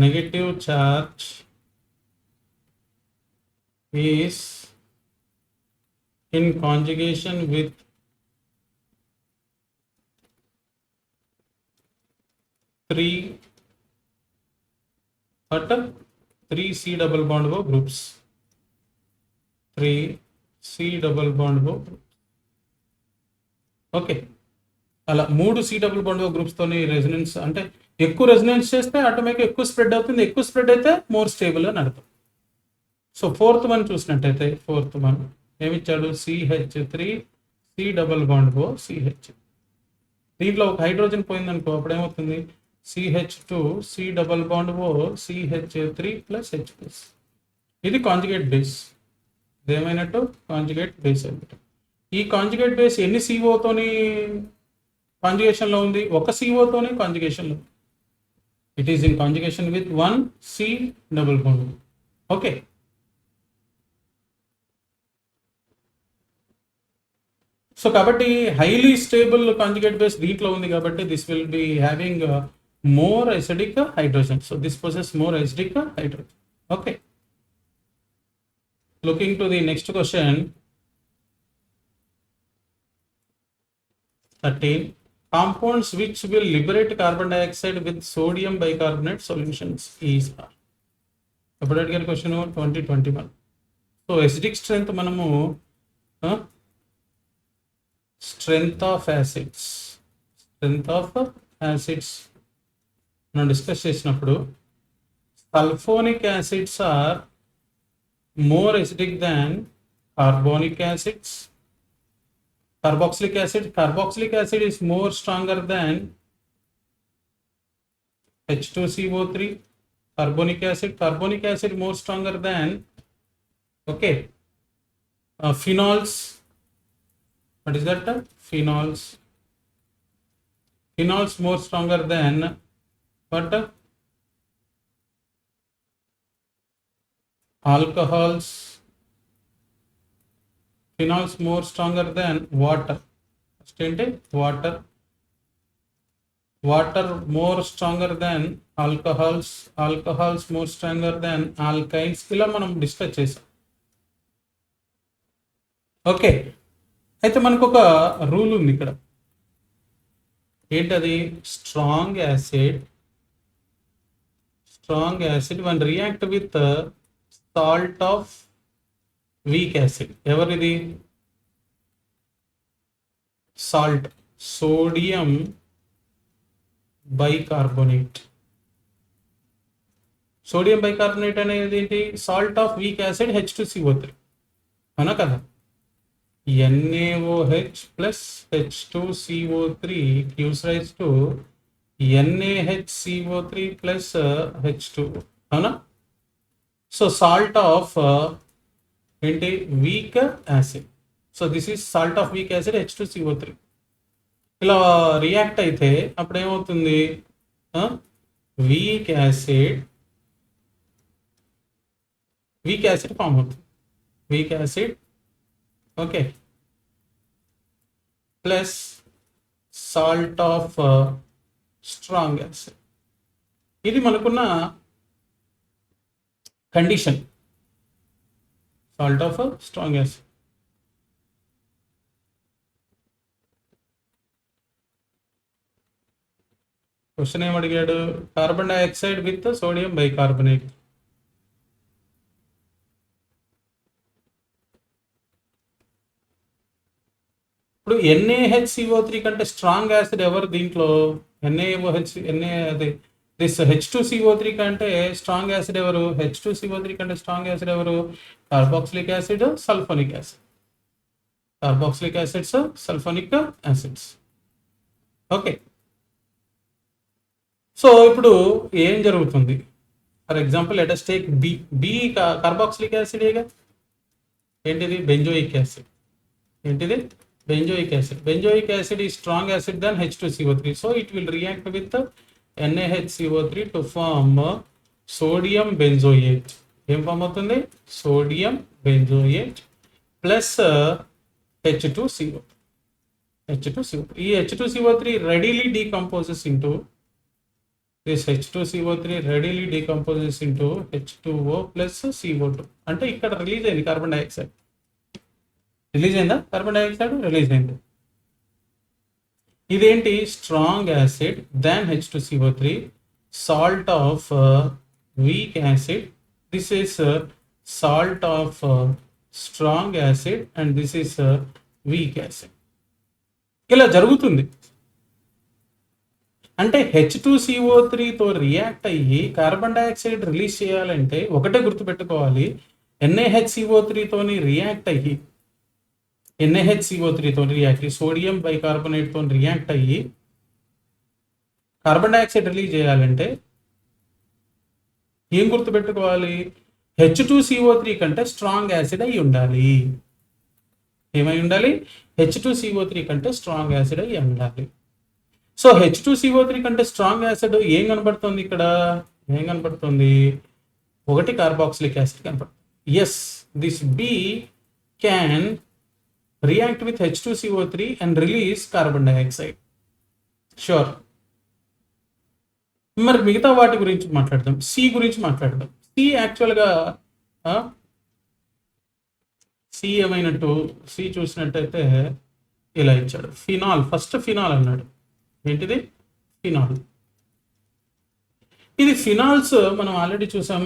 negative charge is in conjugation with 3 C double bond groups. 3 C double bond groups. Okay, అలా 3 C double bond groups తోని resonance, అంటే ఎక్కువ resonance చేస్తే automatic ఎక్కువ spread అవుతుంది, ఎక్కువ spread అయితే more stable అని అర్థం. సో ఫోర్త్ వన్ చూసినట్టయితే ఏమిచ్చాడు, CH3 C double bond CH. దీంట్లో ఒక హైడ్రోజన్ పోయిందనుకో, అప్పుడు ఏమవుతుంది, CH2 C double bond CH3 plus H plus. ఇది కాంజుగేట్ బేస్. ఇదేమైనట్టు కాంజుగేట్ బేస్ అన్నట్టు. ఈ కాంజుగేట్ బేస్ ఎన్ని సిఓతోని కాంజుగేషన్లో ఉంది, ఒక సిఓతోనే కాంజుగేషన్లో. It is in conjugation with 1 C double bond. Okay, so కాబట్టి హైలీ స్టేబుల్ కాంజుగేట్ బేస్ దీంట్లో ఉంది కాబట్టి this will be having more acidic hydrogen. So this possess more acidic hydrogen. Okay, looking to the next question 13. Compounds which will liberate carbon dioxide with sodium bicarbonate solutions is are. ఇప్పుడు అడిగిన question 2021. So acidic strength మనము strength of acids మనం discuss చేసినప్పుడు sulphonic acids are more acidic than carbonic acids. Carboxylic acid is more stronger than H2CO3. Carbonic acid more stronger than, okay, Phenols. What is that? Phenols. Phenols more stronger than what? Alcohols. Phenols more stronger than water. First ఏంటి? Water. Water more stronger than alcohols. Alcohols more stronger than alkynes. ఇలా మనం discuss చేసాం. Okay, అయితే మనకు ఒక rule ఉంది ఇక్కడ. ఏంటది? Strong acid one react with salt of weak acid. ఎవరిది? Salt, sodium bicarbonate. Sodium bicarbonate అనేది ఏంటి? Salt of weak acid H2CO3, అవునా కదా? NaOH plus H2CO3 gives rise to NaHCO3 plus H2, అవునా? సో సాల్ట్ ఆఫ్ ఏంటి? Weak acid. So this is salt of weak acid H2CO3. ఇలా react అయితే అప్పుడు ఏమవుతుంది? వీక్ యాసిడ్ ఫామ్ అవుతుంది. Weak acid, okay, plus salt of strong acid. ఇది మనకున్న condition. Salt of strong acid. Question ఏమడిగాడు? Carbon dioxide with sodium bicarbonate. ఇప్పుడు NaHCO3 కంటే స్ట్రాంగ్ యాసిడ్ ఎవరు దీంట్లో? దిస్ H2CO3 కంటే స్ట్రాంగ్ యాసిడ్ ఎవరు? H2CO3 కంటే స్ట్రాంగ్ యాసిడ్ ఎవరు? Carboxylic acid, sulfonic acid. Carboxylic acids, sulfonic acids. Okay, so ఇప్పుడు ఏం జరుగుతుంది? For example let us take B carboxylic acid. ఏంటిది? Benzoic acid. ఏంటిది? Benzoic acid. బెంజోయిక్ యాసిడ్ ఈ strong acid than H2CO3. So it will react with NaHCO3 to form sodium benzoate. ఏం form అవుతుంది? Sodium benzoate plus H2CO. ఈ H2CO3 readily decomposes into this H2CO3 readily decomposes into H2O plus CO2. అంటే ఇక్కడ release అయింది carbon dioxide. Release అయిందా? Carbon dioxide release అయింది. ఇదేంటి? Strong acid than H2CO3, salt of weak acid. This is salt of strong acid and this is weak acid. ఇలా జరుగుతుంది. అంటే H2CO3తో react అయ్యి కార్బన్ డైఆక్సైడ్ రిలీజ్ చేయాలంటే ఒకటే గుర్తుపెట్టుకోవాలి, NaHCO3తోని రియాక్ట్ అయ్యి సోడియం బైకార్బోనేట్తో రియాక్ట్ అయ్యి కార్బన్ డైఆక్సైడ్ రిలీజ్ చేయాలంటే ఏం గుర్తుపెట్టుకోవాలి? H2CO3 కంటే స్ట్రాంగ్ యాసిడ్ అయి ఉండాలి. ఏమై ఉండాలి? H2CO3 కంటే స్ట్రాంగ్ యాసిడ్ అయి ఉండాలి. సో H2CO3 కంటే స్ట్రాంగ్ యాసిడ్ ఏం కనబడుతుంది ఇక్కడ? ఏం కనబడుతుంది? ఒకటి కార్బాక్సిలిక్ యాసిడ్ కనబడుతుంది. Yes, this B can react with H2CO3 and release carbon dioxide. Sure. మరి మిగతా వాటి గురించి మాట్లాడదాం. సి గురించి మాట్లాడదాం. సి యాక్చువల్గా సి ఏమైనట్టు? సి చూసినట్టయితే ఇలా ఇచ్చాడు. ఫినాల్, ఫస్ట్ ఫినాల్ అన్నాడు. ఏంటిది? ఫినాల్. ఇది ఫినాల్స్ మనం ఆల్రెడీ చూసాం.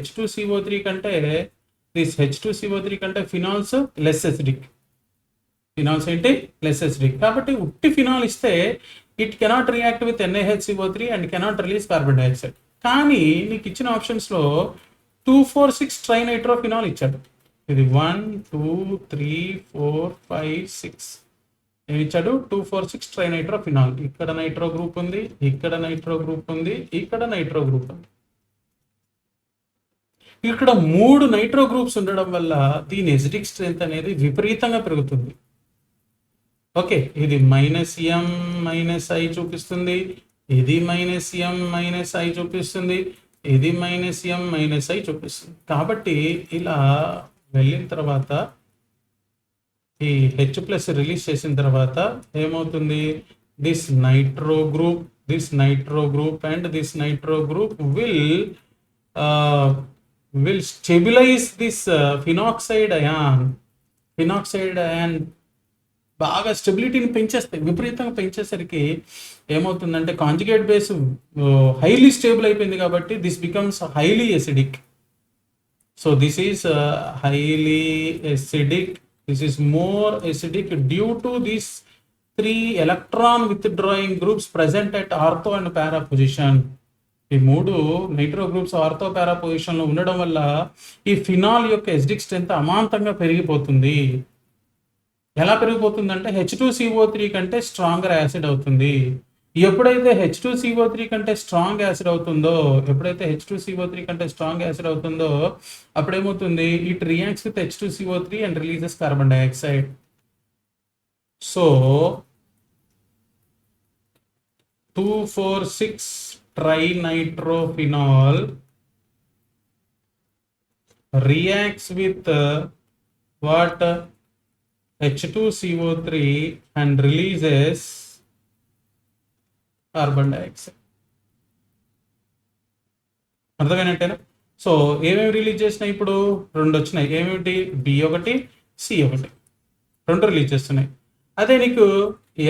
H2CO3 కంటే H2CO3 కంటే ఫినాల్స్ లెస్ ఎసిడిక్. ఫినాల్స్ ఏంటి? Less acidic. కాబట్టి ఉట్టి ఫినాల్ ఇస్తే it cannot react with NaHCO3 and cannot release carbon dioxide. కానీ నీకు ఇచ్చిన ఆప్షన్స్లో 2,4,6 ట్రైనైట్రోఫినాల్ ఇచ్చాడు. ఇది 1, 2, 3, 4, 5, 6 ఏమి ఇచ్చాడు? 2,4,6 ట్రైనైట్రోఫినాల్. ఇక్కడ నైట్రో గ్రూప్ ఉంది, ఇక్కడ నైట్రో గ్రూప్ ఉంది, ఇక్కడ నైట్రో గ్రూప్ ఉంది. ఇక్కడ 3 నైట్రో గ్రూప్స్ ఉండడం వల్ల దీని ఎసిడిక్ స్ట్రెంత్ అనేది విపరీతంగా పెరుగుతుంది. ఓకే, ఇది -m-i చూపిస్తుంది, ఇది -m-i చూపిస్తుంది, ఇది -m-i చూపిస్తుంది. కాబట్టి ఇలా వెళ్ళిన తర్వాత ఈ H+ రిలీజ్ చేసిన తర్వాత ఏమవుతుంది, this nitro group and this nitro group will stabilize this phenoxide ion బాగా స్టెబిలిటీని పెంచేస్తాయి. విపరీతంగా పెంచేసరికి ఏమవుతుందంటే కాంజుగేట్ బేస్ హైలీ స్టేబుల్ అయిపోయింది కాబట్టి this becomes highly acidic. So this is highly acidic, this is more acidic due to this 3 electron withdrawing groups present at ortho and para position. ఈ 3 nitro groups ortho పారా పొజిషన్లో ఉండడం వల్ల ఈ phenol యొక్క acidic strength అమాంతంగా పెరిగిపోతుంది. ఎలా పెరిగిపోతుందంటే H2CO3 కంటే స్ట్రాంగర్ యాసిడ్ అవుతుంది. ఎప్పుడైతే H2CO3 కంటే స్ట్రాంగ్ యాసిడ్ అవుతుందో అప్పుడేమవుతుంది, it reacts with H2CO3 and releases carbon dioxide. So 2,4,6 trinitrophenol reacts with what, H2CO3 and releases carbon dioxide. అర్థమైనట్టేనా? సో ఏమేమి రిలీజ్ చేసినాయి, ఇప్పుడు 2 వచ్చినాయి. ఏమిటి, B1 C1 2 రిలీజ్ చేస్తున్నాయి. అదే నీకు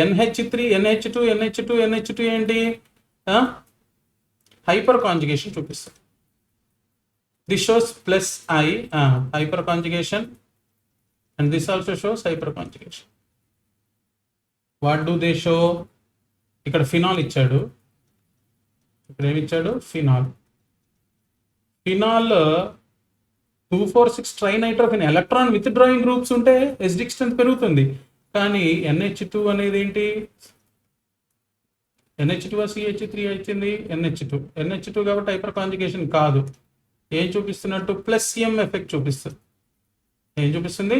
NH3 NH2 ఏంటి, హైపర్ కాంజుగేషన్ చూపిస్తుంది. This shows +I hyper conjugation and this also shows hyper conjugation. What do they show, ఇక్కడ ఫినాల్ ఇచ్చాడు, ఇక్కడ ఏమిచ్చాడు, phenol 2,4,6 trinitrophenol electron withdrawing groups ఉంటే ఎసిడిక్ స్ట్రెంత్ పెరుగుతుంది. కానీ NH2 అనేది ఏంటి, NH2 CH3 వచ్చింది, NH2 కాబట్టి హైపర్ కాంజుగేషన్ కాదు. ఏం చూపిస్తున్నట్టు, +m ఎఫెక్ట్ చూపిస్తుంది. ఏం చూపిస్తుంది,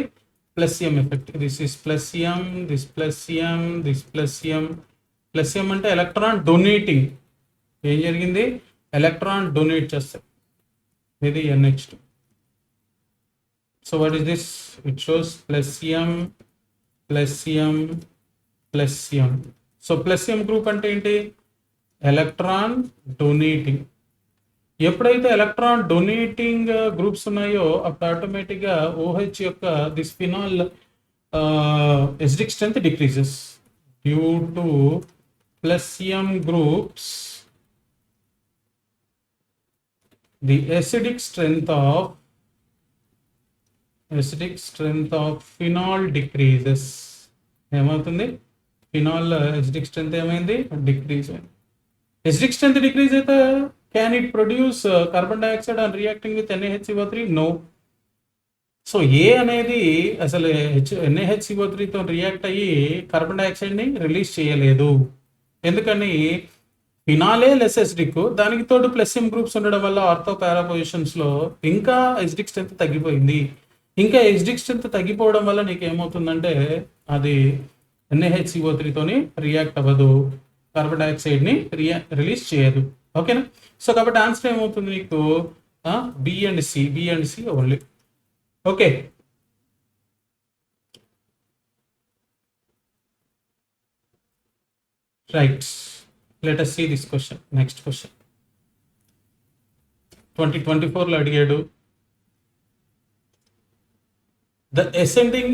+m effect. This is +m, this +m, this +m అంటే ఎలక్ట్రాన్ డొనేటింగ్. ఏం జరిగింది, ఎలక్ట్రాన్ డొనేట్ చేస్తారు. ఇది NH2. So what is this, it shows +m. So +m group అంటే ఏంటి, ఎలక్ట్రాన్ డొనేటింగ్. ఎప్పుడైతే ఎలక్ట్రాన్ డొనేటింగ్ గ్రూప్స్ ఉన్నాయో అప్పుడు ఆటోమేటిక్గా OH యొక్క this phenol acidic strength decreases due to +m groups. The acidic strength of phenol decreases. ఏమవుతుంది, phenol acidic strength ఏమైంది, decrease అయింది. ఎసిడిక్ స్ట్రెంత్ డిక్రీజ్ అయితే can it produce carbon dioxide on reacting with NaHCO3? No. So A అనేది అసలు NaHCO3తో react అయ్యి కార్బన్ డైఆక్సైడ్ని రిలీజ్ చేయలేదు. ఎందుకని, ఫినాలే లెస్ ఎసిడిక్, దానికి తోడు +m గ్రూప్స్ ఉండడం వల్ల ఆర్థో పారా పొజిషన్స్లో ఇంకా ఎసిడిక్ స్ట్రెంత్ తగ్గిపోయింది. ఇంకా ఎసిడిక్ స్ట్రెంత్ తగ్గిపోవడం వల్ల నీకు ఏమవుతుందంటే అది NaHCO3తోని రియాక్ట్ అవ్వదు, కార్బన్ డైఆక్సైడ్ని రిలీజ్ చేయదు. ఓకేనా? సో కాబట్టి ఆన్సర్ ఏమవుతుంది నీకు, B and C only. Okay, right. Let us see this question. Next question 2024లో అడిగాడు. The ascending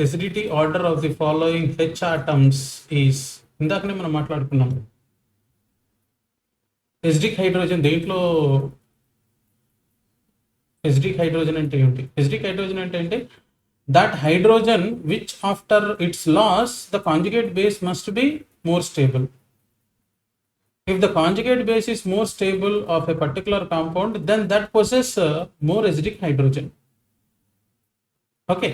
acidity order of the following H atoms is, ఇందాకనే మనం మాట్లాడుకున్నాం. ఎసిడిక్ హైడ్రోజన్, దేంట్లో ఎసిడిక్ హైడ్రోజన్ అంటే ఏంటి, ఎసిడిక్ హైడ్రోజన్ అంటే ఏంటి, that hydrogen which after its loss the conjugate base must be more stable. If the conjugate base is more stable of a particular compound, then that possesses more acidic hydrogen. Okay,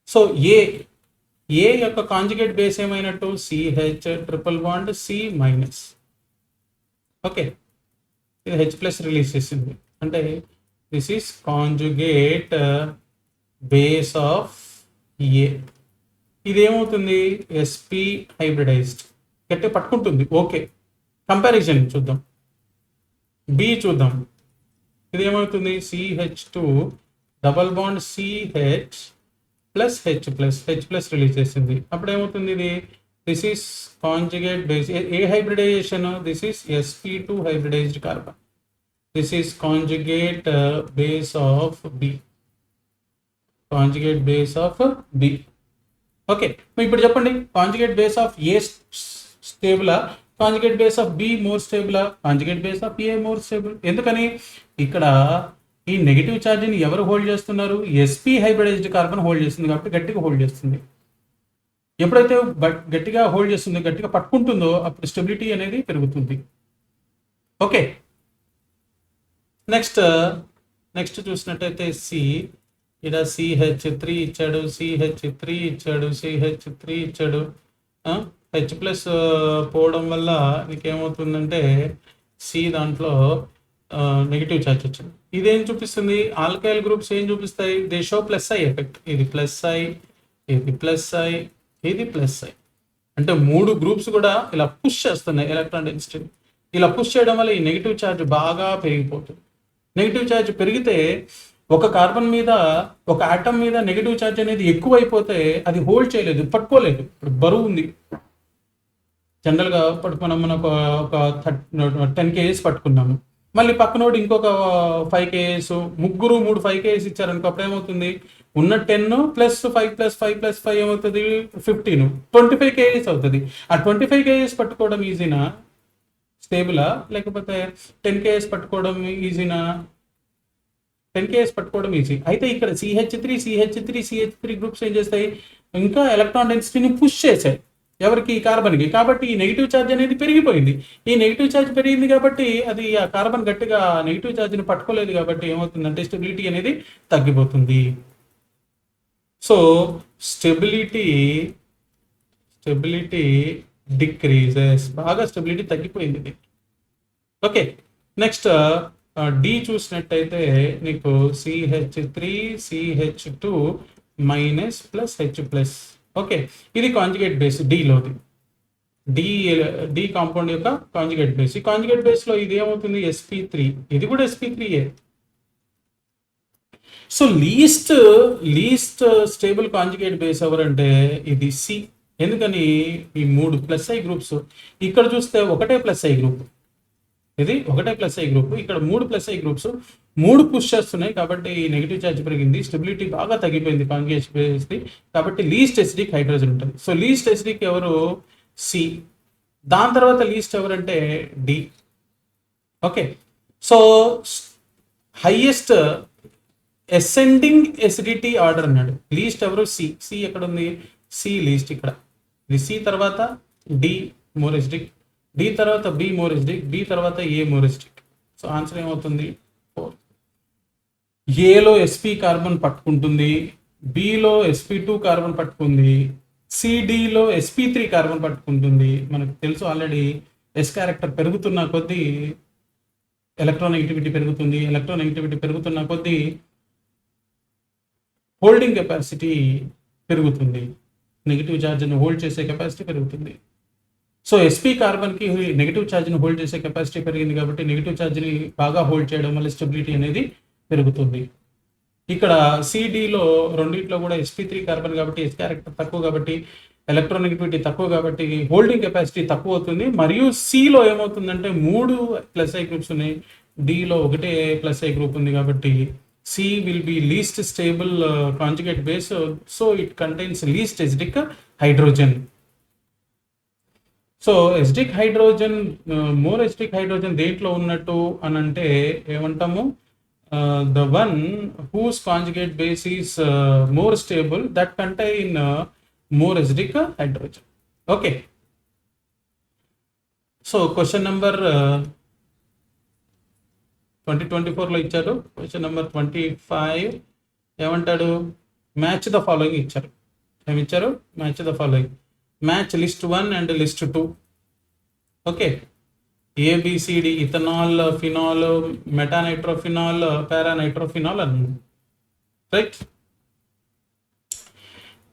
so A యొక్క conjugate base ఏమైనట్టు, CH triple bond C-. Okay, ఇది H+ release చేసింది. అంటే this is conjugate base of A. ఇదేమవుతుంది SP hybridized, గట్టి పట్టుకుంటుంది. Okay, comparison చూద్దాం. B చూద్దాం. ఇది ఏమవుతుంది CH2 double bond CH plus H plus release చేసింది. అప్పుడు ఏమవుతుంది ఇది దిస్ ఈస్ కాంజుగేట్ బేస్. ఏ hybridization? This is sp2 hybridized carbon. This is conjugate base of B. Conjugate base of B. Okay, ఇప్పుడు చెప్పండి, కాంజుగేట్ బేస్ ఆఫ్ ఏ స్టేబులా, conjugate base of B more స్టేబులా, conjugate base of A more stable? ఎందుకని ఇక్కడ ఈ negative ఛార్జ్ని ఎవరు hold చేస్తున్నారు? sp hybridised carbon hold చేస్తుంది కాబట్టి గట్టిగా హోల్డ్ చేస్తుంది. ఎప్పుడైతే గట్టిగా హోల్డ్ చేస్తుందో, గట్టిగా పట్టుకుంటుందో అప్పుడు స్టెబిలిటీ అనేది పెరుగుతుంది. ఓకే, నెక్స్ట్ చూసినట్టయితే సి. ఇక్కడ CH3 ఇచ్చాడు, CH3 ఇచ్చాడు, CH3 ఇచ్చాడు. H ప్లస్ పోవడం వల్ల నీకేమవుతుందంటే సి దాంట్లో నెగిటివ్ ఛార్జ్ వచ్చింది. ఇదేం చూపిస్తుంది? ఆల్కైల్ గ్రూప్స్ ఏం చూపిస్తాయి? They show plus I effect. ఇది ప్లస్ ఐ, ఇది ప్లస్ ఐ, ఇది ప్లస్ ఐ. అంటే 3 గ్రూప్స్ కూడా ఇలా పుష్ చేస్తున్నాయి ఎలక్ట్రాన్ డెన్సిటీని. ఇలా పుష్ చేయడం వల్ల ఈ నెగిటివ్ ఛార్జ్ బాగా పెరిగిపోతుంది. నెగిటివ్ ఛార్జ్ పెరిగితే ఒక కార్బన్ మీద, ఒక ఆటమ్ మీద నెగిటివ్ ఛార్జ్ అనేది ఎక్కువైపోతే అది హోల్డ్ చేయలేదు, పట్టుకోలేదు. ఇప్పుడు బరువు ఉంది, జనరల్గా మనం ఒక 10 kgs పట్టుకున్నాము, మళ్ళీ పక్కనోడు ఇంకొక 5 kgs, ముగ్గురు 5 kgs ఇచ్చారనుకో, అప్పుడు ఏమవుతుంది? ఉన్న 10 ప్లస్ 5 ప్లస్ 5 ప్లస్ 5 ఏమవుతుంది? 15, 25 kgs అవుతుంది. ఆ 25 kgs పట్టుకోవడం ఈజీనా, స్టేబులా? లేకపోతే 10 kgs పట్టుకోవడం ఈజీనా? 10 kgs పట్టుకోవడం ఈజీ. అయితే ఇక్కడ CH3 గ్రూప్స్ ఏం చేస్తాయి? ఇంకా ఎలక్ట్రాన్ డెన్సిటీని పుష్ చేశాయి ఎవరికి? కార్బన్కి. కాబట్టి ఈ నెగిటివ్ ఛార్జ్ అనేది పెరిగిపోయింది. ఈ నెగిటివ్ ఛార్జ్ పెరిగింది కాబట్టి అది ఆ కార్బన్ గట్టిగా నెగిటివ్ ఛార్జ్ని పట్టుకోలేదు కాబట్టి ఏమవుతుందంటే స్టెబిలిటీ అనేది తగ్గిపోతుంది. సో స్టెబిలిటీ డిక్రీజెస్, బాగా స్టెబిలిటీ తగ్గిపోయింది. ఓకే, నెక్స్ట్ డి చూసినట్టయితే నీకు CH3 CH2 minus plus H plus. Okay, ఇది కాంజుగేట్ బేస్ డిలోది, డి కాంపౌండ్ యొక్క కాంజుగేట్ బేస్. ఈ కాంజుగేట్ బేస్ లో ఇది ఏమవుతుంది? sp3, ఇది కూడా sp3ఏ. So least stable conjugate base ఎవరంటే ఇది సి. ఎందుకని? ఈ 3 ప్లస్ ఐ గ్రూప్స్, ఇక్కడ చూస్తే ఒకటే ప్లస్ ఐ గ్రూప్, ఇది ఒకటే ప్లస్ ఐ గ్రూప్, ఇక్కడ 3 ప్లస్ ఐ గ్రూప్స్ 3 పుష్ చేస్తున్నాయి కాబట్టి నెగిటివ్ ఛార్జ్ పెరిగింది, స్టెబిలిటీ బాగా తగ్గిపోయింది కాంజుగేట్ బేస్ది. కాబట్టి లీస్ట్ ఎసిడిక్ హైడ్రోజన్ ఉంటుంది. సో లీస్ట్ ఎసిడిక్ ఎవరు? సి. దాని తర్వాత లీస్ట్ ఎవరంటే D. Okay, so highest ascending acidity order అన్నాడు. లీస్ట్ ఎవరు? సి ఎక్కడ ఉంది? సి లీస్ట్ ఇక్కడ. ఇది సి తర్వాత డి మోర్ ఎసిడిక్, డి తర్వాత బి మోర్ ఎసిడిక్, బి తర్వాత A more acidic. So answer ఏమవుతుంది? 4. ఏలో sp కార్బన్ పట్టుకుంటుంది, బిలో sp2 కార్బన్ పట్టుకుంది, సిడిలో sp3 కార్బన్ పట్టుకుంటుంది. మనకు తెలుసు ఆల్రెడీ ఎస్ క్యారెక్టర్ పెరుగుతున్న కొద్దీ ఎలక్ట్రోనెగటివిటీ పెరుగుతుంది, ఎలక్ట్రోనెగటివిటీ పెరుగుతున్న కొద్దీ హోల్డింగ్ కెపాసిటీ పెరుగుతుంది, నెగిటివ్ ఛార్జ్ని హోల్డ్ చేసే కెపాసిటీ పెరుగుతుంది. సో sp కార్బన్కి నెగిటివ్ ఛార్జ్ని హోల్డ్ చేసే కెపాసిటీ పెరిగింది కాబట్టి నెగిటివ్ ఛార్జ్ని బాగా హోల్డ్ చేయడం వల్ల స్టెబిలిటీ అనేది పెరుగుతుంది. ఇక్కడ సిడిలో రెండింటిలో కూడా sp3 కార్బన్ కాబట్టి ఎస్ క్యారెక్టర్ తక్కువ కాబట్టి ఎలక్ట్రోనెగటివిటీ తక్కువ కాబట్టి హోల్డింగ్ కెపాసిటీ తక్కువ అవుతుంది. మరియు సిలో ఏమవుతుందంటే 3 ప్లస్ ఐ గ్రూప్స్ ఉన్నాయి, డిలో ఒకటే ప్లస్ ఐ గ్రూప్ ఉంది కాబట్టి C will be least stable conjugate base, so it contains least acidic hydrogen. So acidic hydrogen, more acidic hydrogen దేంట్లో ఉన్నట్టు అని అంటే ఏమంటాము? The one whose conjugate base is more stable that contain more acidic hydrogen. Okay. So question number 2024లో ఇచ్చారు. Question number 25 ఏమంటాడు? Match the following ఇచ్చారు. ఏమి ఇచ్చారు? Match the following. Match list 1 and list 2. Okay, A B C D ethanol, phenol, metanitrophenol, paranitrophenol అన్నాడు. Right.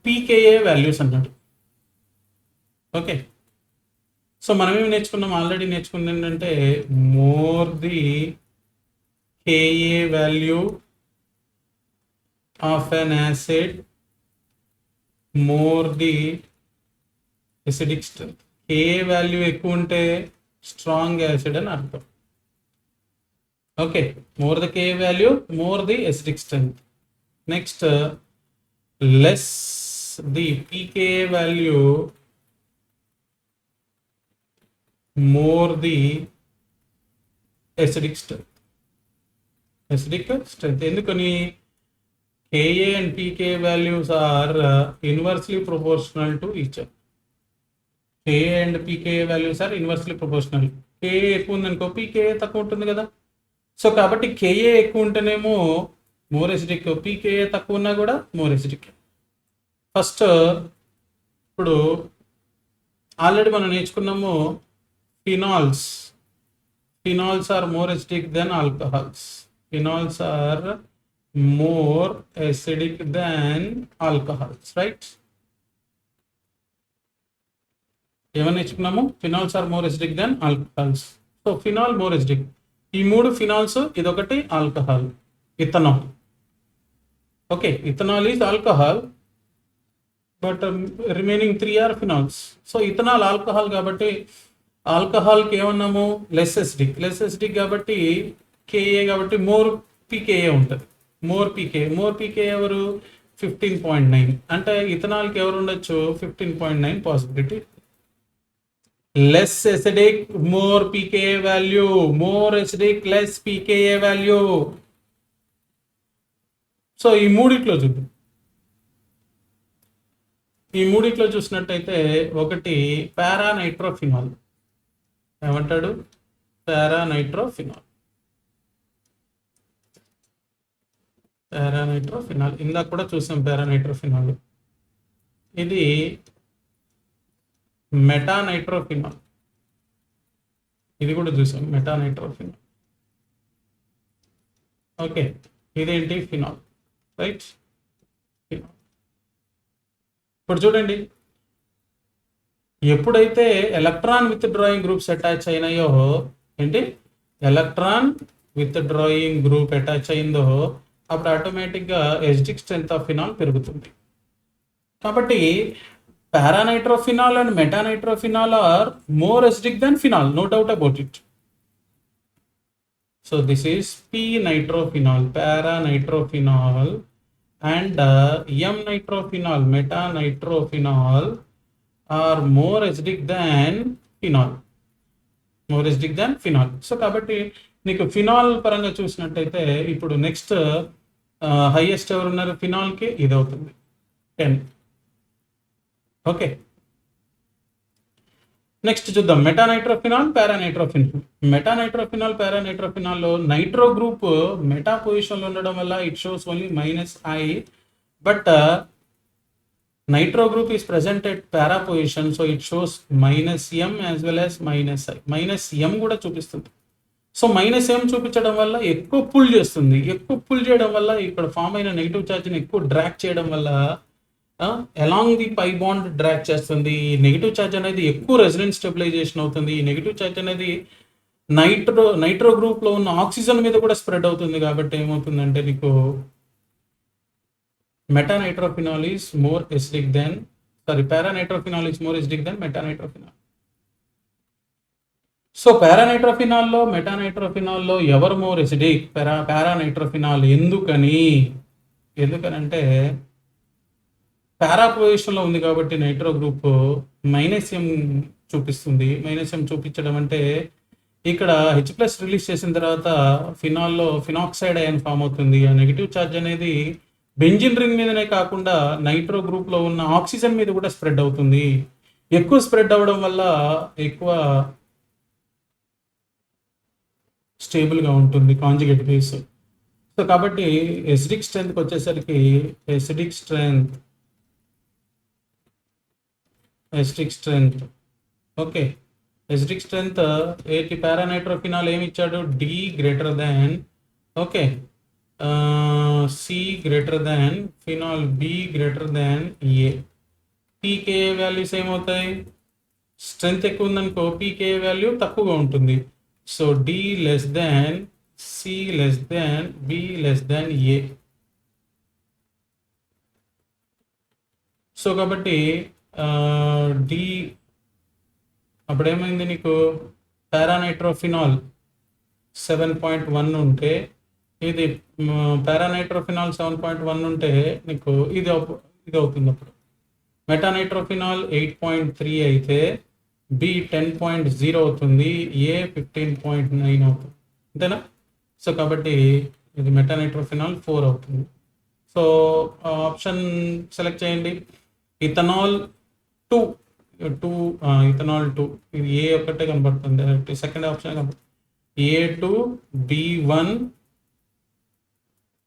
PKa values అన్నాడు. Okay. So మనం ఏమి నేర్చుకున్నాం, ఆల్రెడీ నేర్చుకున్నది ఏంటంటే more the Ka value of an acid more the acidic strength. Ka value ఎక్కువ ఉంటే strong acid అని అర్థం. Okay, more the Ka value more the acidic strength. Next less the pKa value more the acidic strength. ఎందుకని KA and pKa values are inversely proportional to each other. KA and pKa values are inversely proportional. KA ఎక్కువ ఉందనుకో pKa తక్కువ ఉంటుంది కదా. So కాబట్టి KA ఎక్కువ ఉంటేనేమో more acidic, pKa తక్కువ ఉన్నా కూడా మోర్ ఎసిడిక్. ఫస్ట్ ఇప్పుడు ఆల్రెడీ మనం నేర్చుకున్నాము phenols are more acidic than alcohols. Phenols are more acidic than alcohols, right? ఏమని నేర్చుకున్నాము? Phenols are more acidic than alcohols. So phenol more acidic. ఈ మూడు ఫినాల్స్, ఇదొకటి alcohol, ethanol. Okay, ethanol is alcohol but remaining 3 are phenols. So ethanol alcohol కాబట్టి ఆల్కహాల్కి ఏమన్నాము? Less acidic కాబట్టి Ka కాబట్టి మోర్ పీకేఏ ఉంటుంది. మోర్ పీకే ఎవరు? 15.9. అంటే ఇథనాల్కి ఎవరు ఉండొచ్చు? 15.9 possibility. Less acidic more pKa value, more acidic less pKa value. So ఈ మూడిట్లో చూద్దాం. ఈ మూడిట్లో చూసినట్టయితే ఒకటి పారానైట్రోఫినాల్. ఏమంటాడు? పారానైట్రోఫినాల్. ఇందాక కూడా చూసాం పారానైట్రోఫినాల్. ఇది మెటానైట్రోఫినాల్. ఇది కూడా చూసాం మెటానైట్రోఫినాల్. ఓకే, ఇదేంటి? ఫినాల్. రైట్. ఇప్పుడు చూడండి, ఎప్పుడైతే electron withdrawing groups attach అయినాయో, ఏంటి? Electron withdrawing group attach అయిందో అప్పుడు ఆటోమేటిక్గా ఎసిడిక్ స్ట్రెంత్ ఆఫ్ ఫినాల్ పెరుగుతుంది. కాబట్టి paranitrophenol and metanitrophenol are more acidic than phenol, no doubt about it. So this is p-nitrophenol, paranitrophenol, and m-nitrophenol, metanitrophenol are more acidic than phenol. So కాబట్టి నీకు phenol పరంగా చూసినట్టయితే ఇప్పుడు next highest ఎవరు ఉన్నారు ఫినాల్కి? ఇది అవుతుంది 10. ఓకే, నెక్స్ట్ చూద్దాం మెటానైట్రోఫినాల్, పారానైట్రోఫినాల్లో నైట్రో గ్రూప్ మెటా పొజిషన్లో ఉండడం వల్ల it shows only -I, but nitro group is present at para position, so it shows -M as well as -I. -M కూడా చూపిస్తుంది. సో -M చూపించడం వల్ల ఎక్కువ పుల్ చేస్తుంది. ఎక్కువ పుల్ చేయడం వల్ల ఇక్కడ ఫామ్ అయిన నెగిటివ్ ఛార్జ్ని ఎక్కువ డ్రాగ్ చేయడం వల్ల along the pi bond drag చేస్తుంది. ఈ నెగిటివ్ ఛార్జ్ అనేది ఎక్కువ రెసిడెన్స్ స్టెబిలైజేషన్ అవుతుంది. ఈ నెగిటివ్ ఛార్జ్ అనేది నైట్రో గ్రూప్లో ఉన్న ఆక్సిజన్ మీద కూడా స్ప్రెడ్ అవుతుంది. కాబట్టి ఏమవుతుందంటే నీకు paranitrophenol is more acidic than metanitrophenol. So పారానైట్రోఫినాల్లో, మెటానైట్రోఫినాల్లో ఎవరు మోర్ ఎసిడిక్? పారానైట్రోఫినాల్. ఎందుకనంటే పారా పొజిషన్లో ఉంది కాబట్టి నైట్రో గ్రూప్ -M చూపిస్తుంది. -M చూపించడం అంటే ఇక్కడ H+ రిలీజ్ చేసిన తర్వాత ఫినాల్లో ఫినాక్సైడ్ అయాన్ ఫామ్ అవుతుంది. ఆ నెగిటివ్ ఛార్జ్ అనేది బెంజిన్ రింగ్ మీదనే కాకుండా నైట్రో గ్రూప్లో ఉన్న ఆక్సిజన్ మీద కూడా స్ప్రెడ్ అవుతుంది. ఎక్కువ స్ప్రెడ్ అవ్వడం వల్ల ఎక్కువ స్టేబుల్గా ఉంటుంది కాంజుగేట్ బేస్. సో కాబట్టి ఎసిడిక్ స్ట్రెంత్కి వచ్చేసరికి acidic strength okay acidic strength ఏకి పారానైట్రోఫినాల్ ఏమి ఇచ్చాడు, D greater than, okay, C greater than phenol, B greater than A. PK values ఏమవుతాయి, స్ట్రెంత్ ఎక్కువ ఉందనుకో పీకే వాల్యూ తక్కువగా ఉంటుంది. So D less than, C less than, B less than A. So కాబట్టి D అప్పుడేమైంది నీకు, పారానైట్రోఫినాల్ 7.1 ఉంటే, ఇది పారానైట్రోఫినాల్ 7.1 ఉంటే నీకు ఇది అవుతుంది. అప్పుడు మెటానైట్రోఫినాల్ 8.3 అయితే బి 10.0 అవుతుంది, ఏ 15.9 అవుతుంది, అంతేనా. సో కాబట్టి ఇది మెటానైట్రోఫినాల్ 4 అవుతుంది. సో ఆప్షన్ సెలెక్ట్ చేయండి. ఇథనాల్ 2, ఇథనాల్ 2, ఇది ఏ ఒక్కటే కనబడుతుంది, సెకండ్ ఆప్షన్ కనబడుతుంది. A2, B1,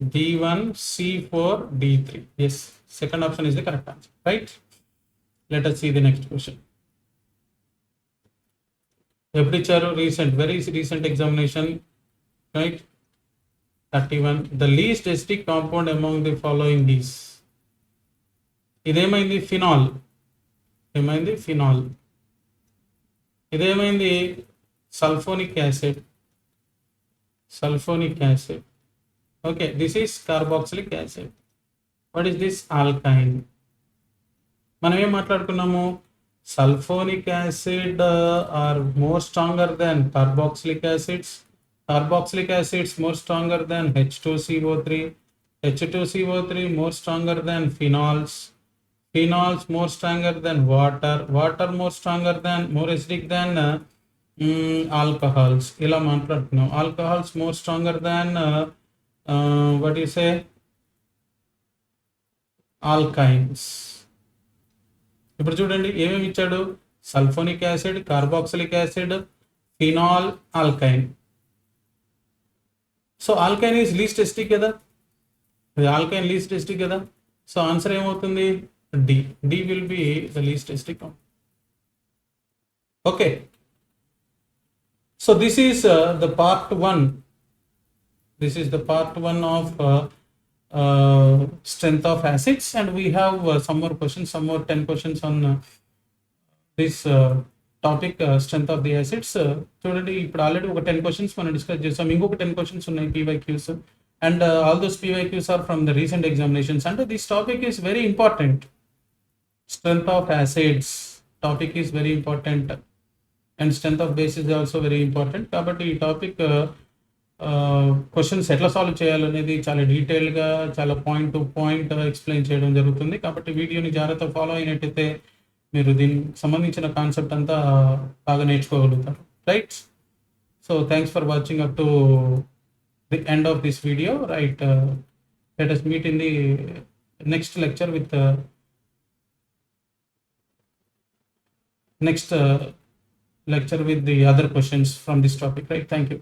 D1, C4, D3. Yes, second option is the correct answer, right? Let us see the next question. Recent, very recent examination, right? 31. The least acidic compound among the following these. ఇదేమైంది, phenol. ఏమైంది, phenol. ఇదేమైంది, sulfonic acid. Sulfonic acid. Okay, this is carboxylic acid. What is this, alkyne? మనం ఏం మాట్లాడుకున్నాము, sulphonic acid or more stronger than carboxylic acids. Carboxylic acids more stronger than H2CO3. H2CO3 more stronger than phenols. Phenols more stronger than water. Water more stronger than, more acidic than alcohols. ఇలా మాట్లాడుతున్నాం. Alcohols more stronger than what you say, alkynes. ఇప్పుడు చూడండి ఏమేమి ఇచ్చాడు, sulphonic acid, carboxylic acid, phenol, alkyne. So alkyne is least acidic కదా, alkyne least acidic కదా. So answer ఏమవుతుంది, D. D will be the least acidic. Okay. So this is the part 1. This is the part 1 of strength of acids, and we have some more questions, some more 10 questions on this topic, strength of the acids. చూడండి ఇప్పుడు already ఒక 10 questions మనం discuss చేసాం, ఇంకొక 10 questions ఉన్నాయి PYQs, and all those PYQs are from the recent examinations, and this topic is very important. Strength of acids topic is very important, and strength of base is also very important. కాబట్టి ఈ topic questions ఎట్లా solve చేయాలనేది చాలా డీటెయిల్గా, చాలా point to point explain చేయడం జరుగుతుంది. కాబట్టి వీడియోని జాగ్రత్తగా ఫాలో అయినట్టయితే మీరు దీనికి సంబంధించిన కాన్సెప్ట్ అంతా బాగా నేర్చుకోగలుగుతారు, right? So thanks for watching up to the end of this video, right? Let us meet in the next lecture with lecture with the other questions from this topic, right? Thank you.